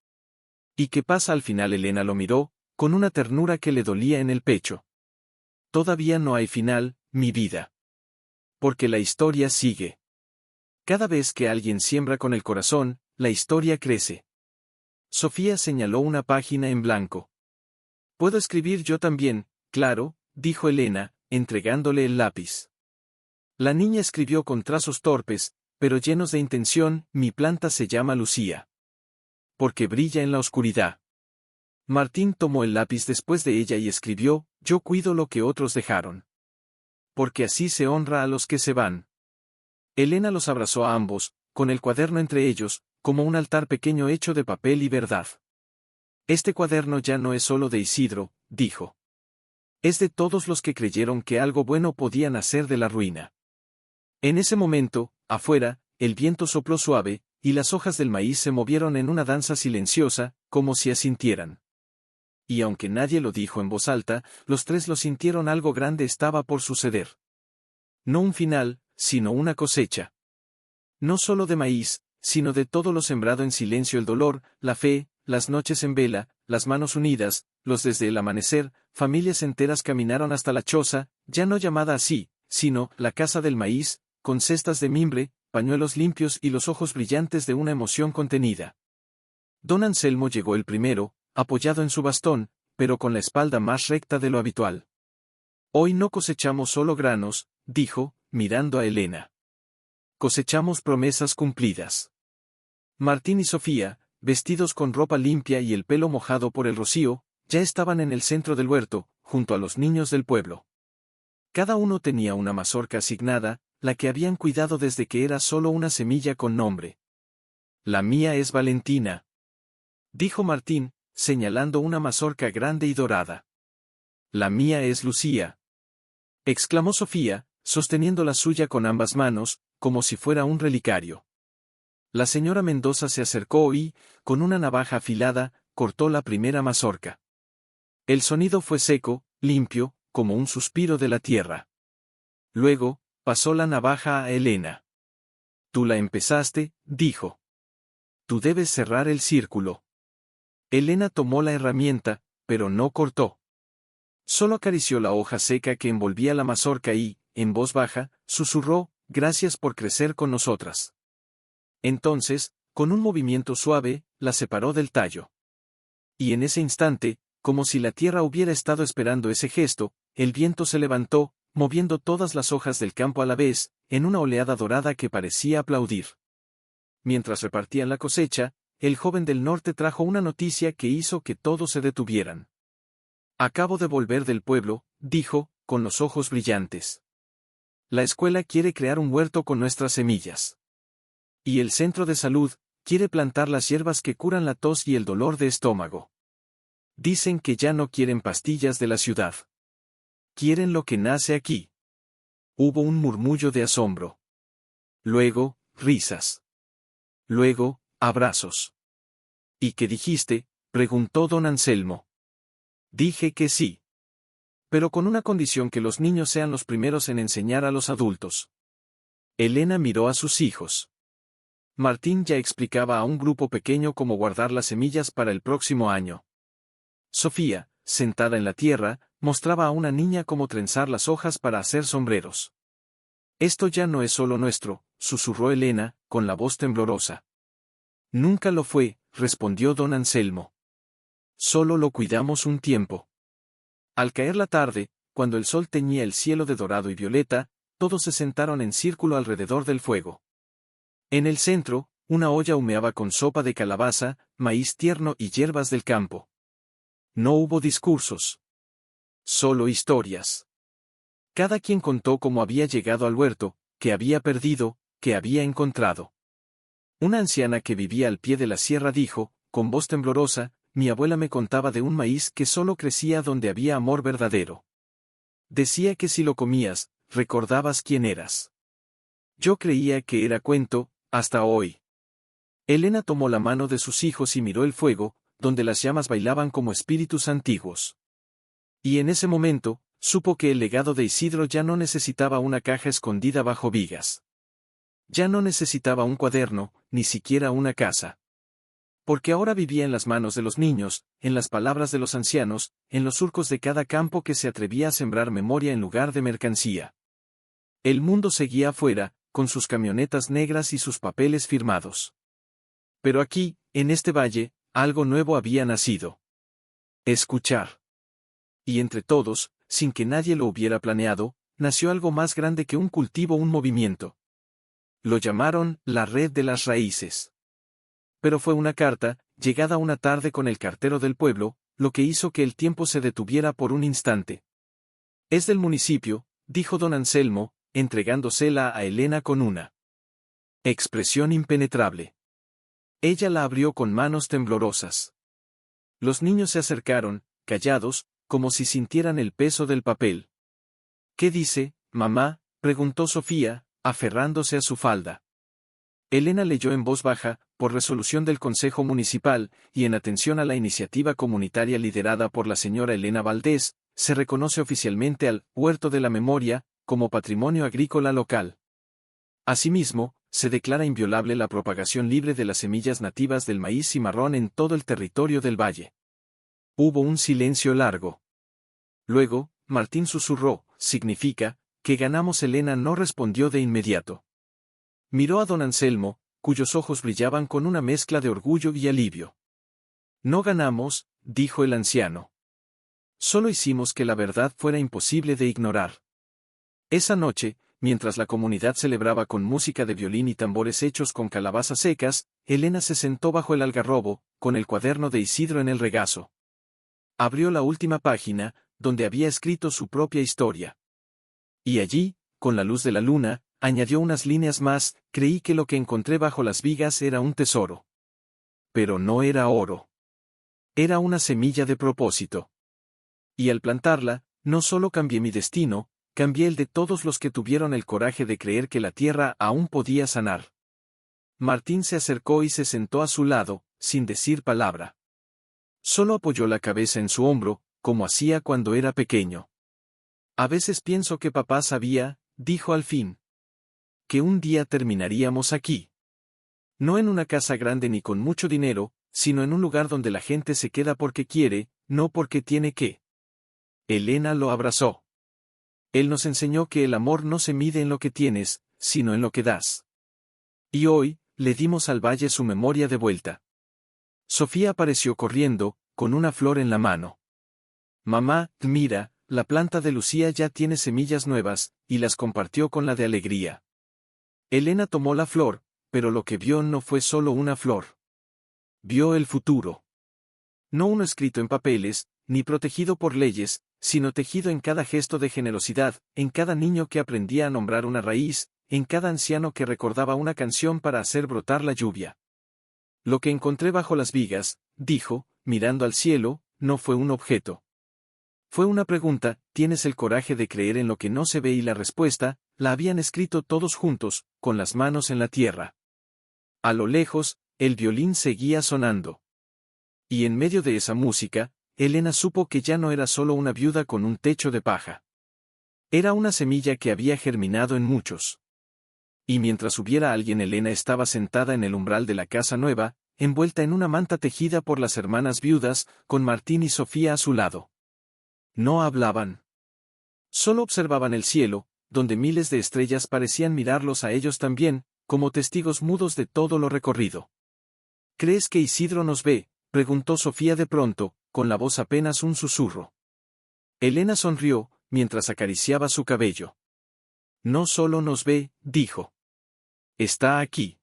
¿Y qué pasa al final? Elena lo miró, con una ternura que le dolía en el pecho. Todavía no hay final, mi vida. Porque la historia sigue. Cada vez que alguien siembra con el corazón, la historia crece. Sofía señaló una página en blanco. ¿Puedo escribir yo también? Claro, dijo Elena, entregándole el lápiz. La niña escribió con trazos torpes, pero llenos de intención: mi planta se llama Lucía. Porque brilla en la oscuridad. Martín tomó el lápiz después de ella y escribió: yo cuido lo que otros dejaron. Porque así se honra a los que se van. Elena los abrazó a ambos, con el cuaderno entre ellos, como un altar pequeño hecho de papel y verdad. Este cuaderno ya no es solo de Isidro, dijo. Es de todos los que creyeron que algo bueno podía nacer de la ruina. En ese momento, afuera, el viento sopló suave, y las hojas del maíz se movieron en una danza silenciosa, como si asintieran. Y aunque nadie lo dijo en voz alta, los tres lo sintieron: algo grande estaba por suceder. No un final, sino una cosecha. No solo de maíz, sino de todo lo sembrado en silencio: el dolor, la fe, las noches en vela, las manos unidas, los desde el amanecer. Familias enteras caminaron hasta la choza, ya no llamada así, sino la casa del maíz, con cestas de mimbre, pañuelos limpios y los ojos brillantes de una emoción contenida. Don Anselmo llegó el primero, apoyado en su bastón, pero con la espalda más recta de lo habitual. Hoy no cosechamos solo granos, dijo, mirando a Elena. Cosechamos promesas cumplidas. Martín y Sofía, vestidos con ropa limpia y el pelo mojado por el rocío, ya estaban en el centro del huerto, junto a los niños del pueblo. Cada uno tenía una mazorca asignada, la que habían cuidado desde que era solo una semilla con nombre. La mía es Valentina, dijo Martín, señalando una mazorca grande y dorada. La mía es Lucía, exclamó Sofía, sosteniendo la suya con ambas manos, como si fuera un relicario. La señora Mendoza se acercó y, con una navaja afilada, cortó la primera mazorca. El sonido fue seco, limpio, como un suspiro de la tierra. Luego, pasó la navaja a Elena. Tú la empezaste, dijo. Tú debes cerrar el círculo. Elena tomó la herramienta, pero no cortó. Solo acarició la hoja seca que envolvía la mazorca y, en voz baja, susurró, gracias por crecer con nosotras. Entonces, con un movimiento suave, la separó del tallo. Y en ese instante, como si la tierra hubiera estado esperando ese gesto, el viento se levantó, moviendo todas las hojas del campo a la vez, en una oleada dorada que parecía aplaudir. Mientras repartían la cosecha, el joven del norte trajo una noticia que hizo que todos se detuvieran. Acabo de volver del pueblo, dijo, con los ojos brillantes. La escuela quiere crear un huerto con nuestras semillas. Y el centro de salud quiere plantar las hierbas que curan la tos y el dolor de estómago. Dicen que ya no quieren pastillas de la ciudad. Quieren lo que nace aquí. Hubo un murmullo de asombro. Luego, risas. Luego, abrazos. ¿Y qué dijiste?, preguntó don Anselmo. Dije que sí. Pero con una condición: que los niños sean los primeros en enseñar a los adultos. Elena miró a sus hijos. Martín ya explicaba a un grupo pequeño cómo guardar las semillas para el próximo año. Sofía, sentada en la tierra, mostraba a una niña cómo trenzar las hojas para hacer sombreros. Esto ya no es solo nuestro, susurró Elena, con la voz temblorosa. Nunca lo fue, respondió don Anselmo. Solo lo cuidamos un tiempo. Al caer la tarde, cuando el sol teñía el cielo de dorado y violeta, todos se sentaron en círculo alrededor del fuego. En el centro, una olla humeaba con sopa de calabaza, maíz tierno y hierbas del campo. No hubo discursos. Solo historias. Cada quien contó cómo había llegado al huerto, qué había perdido, qué había encontrado. Una anciana que vivía al pie de la sierra dijo, con voz temblorosa, mi abuela me contaba de un maíz que solo crecía donde había amor verdadero. Decía que si lo comías, recordabas quién eras. Yo creía que era cuento, hasta hoy. Elena tomó la mano de sus hijos y miró el fuego, donde las llamas bailaban como espíritus antiguos. Y en ese momento, supo que el legado de Isidro ya no necesitaba una caja escondida bajo vigas. Ya no necesitaba un cuaderno, ni siquiera una casa. Porque ahora vivía en las manos de los niños, en las palabras de los ancianos, en los surcos de cada campo que se atrevía a sembrar memoria en lugar de mercancía. El mundo seguía afuera, con sus camionetas negras y sus papeles firmados. Pero aquí, en este valle, algo nuevo había nacido. Escuchar. Y entre todos, sin que nadie lo hubiera planeado, nació algo más grande que un cultivo, un movimiento. Lo llamaron la Red de las Raíces. Pero fue una carta, llegada una tarde con el cartero del pueblo, lo que hizo que el tiempo se detuviera por un instante. Es del municipio, dijo don Anselmo, entregándosela a Elena con una expresión impenetrable. Ella la abrió con manos temblorosas. Los niños se acercaron, callados, como si sintieran el peso del papel. ¿Qué dice, mamá?, preguntó Sofía, aferrándose a su falda. Elena leyó en voz baja, por resolución del Consejo Municipal, y en atención a la iniciativa comunitaria liderada por la señora Elena Valdés, se reconoce oficialmente al Huerto de la Memoria, como patrimonio agrícola local. Asimismo, se declara inviolable la propagación libre de las semillas nativas del maíz cimarrón en todo el territorio del valle. Hubo un silencio largo. Luego, Martín susurró, significa, que ganamos. Elena no respondió de inmediato. Miró a don Anselmo, cuyos ojos brillaban con una mezcla de orgullo y alivio. No ganamos, dijo el anciano. Solo hicimos que la verdad fuera imposible de ignorar. Esa noche, mientras la comunidad celebraba con música de violín y tambores hechos con calabazas secas, Elena se sentó bajo el algarrobo, con el cuaderno de Isidro en el regazo. Abrió la última página, donde había escrito su propia historia. Y allí, con la luz de la luna, añadió unas líneas más: creí que lo que encontré bajo las vigas era un tesoro. Pero no era oro. Era una semilla de propósito. Y al plantarla, no solo cambié mi destino, cambié el de todos los que tuvieron el coraje de creer que la tierra aún podía sanar. Martín se acercó y se sentó a su lado, sin decir palabra. Solo apoyó la cabeza en su hombro, como hacía cuando era pequeño. A veces pienso que papá sabía, dijo al fin, que un día terminaríamos aquí. No en una casa grande ni con mucho dinero, sino en un lugar donde la gente se queda porque quiere, no porque tiene que. Elena lo abrazó. Él nos enseñó que el amor no se mide en lo que tienes, sino en lo que das. Y hoy, le dimos al valle su memoria de vuelta. Sofía apareció corriendo, con una flor en la mano. Mamá, mira, la planta de Lucía ya tiene semillas nuevas, y las compartió con la de Alegría. Elena tomó la flor, pero lo que vio no fue solo una flor. Vio el futuro. No uno escrito en papeles, ni protegido por leyes, sino tejido en cada gesto de generosidad, en cada niño que aprendía a nombrar una raíz, en cada anciano que recordaba una canción para hacer brotar la lluvia. Lo que encontré bajo las vigas, dijo, mirando al cielo, no fue un objeto. Fue una pregunta: ¿tienes el coraje de creer en lo que no se ve? Y la respuesta, la habían escrito todos juntos, con las manos en la tierra. A lo lejos, el violín seguía sonando. Y en medio de esa música, Elena supo que ya no era solo una viuda con un techo de paja. Era una semilla que había germinado en muchos. Y mientras hubiera alguien, Elena estaba sentada en el umbral de la casa nueva, envuelta en una manta tejida por las hermanas viudas, con Martín y Sofía a su lado. No hablaban. Solo observaban el cielo, donde miles de estrellas parecían mirarlos a ellos también, como testigos mudos de todo lo recorrido. ¿Crees que Isidro nos ve?, preguntó Sofía de pronto, con la voz apenas un susurro. Elena sonrió, mientras acariciaba su cabello. No solo nos ve, dijo. Está aquí.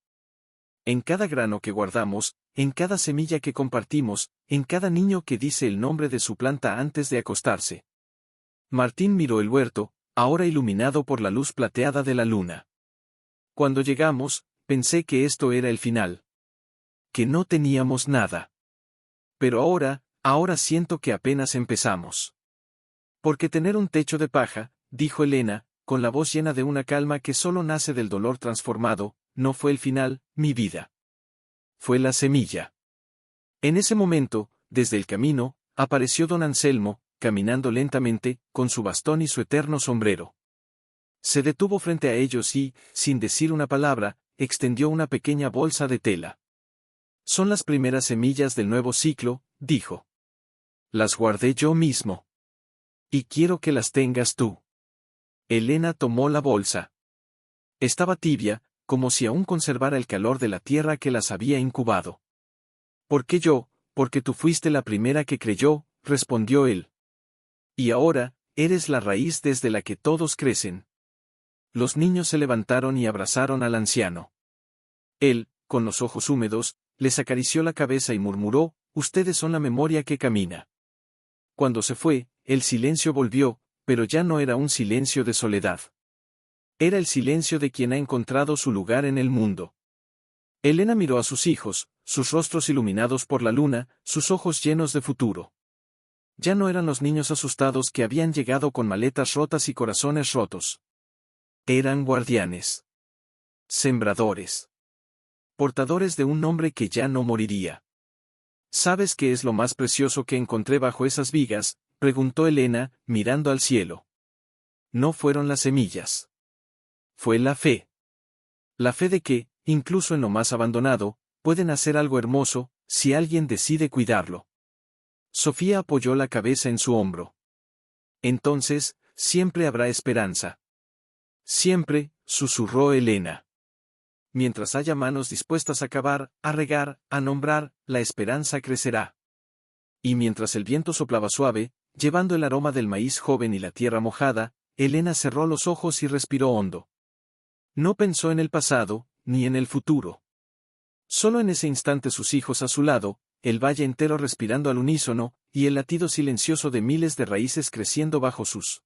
En cada grano que guardamos, en cada semilla que compartimos, en cada niño que dice el nombre de su planta antes de acostarse. Martín miró el huerto, ahora iluminado por la luz plateada de la luna. Cuando llegamos, pensé que esto era el final. Que no teníamos nada. Pero ahora siento que apenas empezamos. Porque tener un techo de paja, dijo Elena, con la voz llena de una calma que solo nace del dolor transformado, no fue el final, mi vida. Fue la semilla. En ese momento, desde el camino, apareció don Anselmo, caminando lentamente, con su bastón y su eterno sombrero. Se detuvo frente a ellos y, sin decir una palabra, extendió una pequeña bolsa de tela. Son las primeras semillas del nuevo ciclo, dijo. Las guardé yo mismo. Y quiero que las tengas tú. Elena tomó la bolsa. Estaba tibia, como si aún conservara el calor de la tierra que las había incubado. ¿Por qué yo? Porque tú fuiste la primera que creyó, respondió él. Y ahora, eres la raíz desde la que todos crecen. Los niños se levantaron y abrazaron al anciano. Él, con los ojos húmedos, les acarició la cabeza y murmuró: ustedes son la memoria que camina. Cuando se fue, el silencio volvió, pero ya no era un silencio de soledad. Era el silencio de quien ha encontrado su lugar en el mundo. Elena miró a sus hijos, sus rostros iluminados por la luna, sus ojos llenos de futuro. Ya no eran los niños asustados que habían llegado con maletas rotas y corazones rotos. Eran guardianes. Sembradores. Portadores de un nombre que ya no moriría. ¿Sabes qué es lo más precioso que encontré bajo esas vigas?, preguntó Elena, mirando al cielo. No fueron las semillas. Fue la fe. La fe de que, incluso en lo más abandonado, pueden hacer algo hermoso, si alguien decide cuidarlo. Sofía apoyó la cabeza en su hombro. Entonces, siempre habrá esperanza. Siempre, susurró Elena. Mientras haya manos dispuestas a cavar, a regar, a nombrar, la esperanza crecerá. Y mientras el viento soplaba suave, llevando el aroma del maíz joven y la tierra mojada, Elena cerró los ojos y respiró hondo. No pensó en el pasado, ni en el futuro. Solo en ese instante sus hijos a su lado, el valle entero respirando al unísono, y el latido silencioso de miles de raíces creciendo bajo sus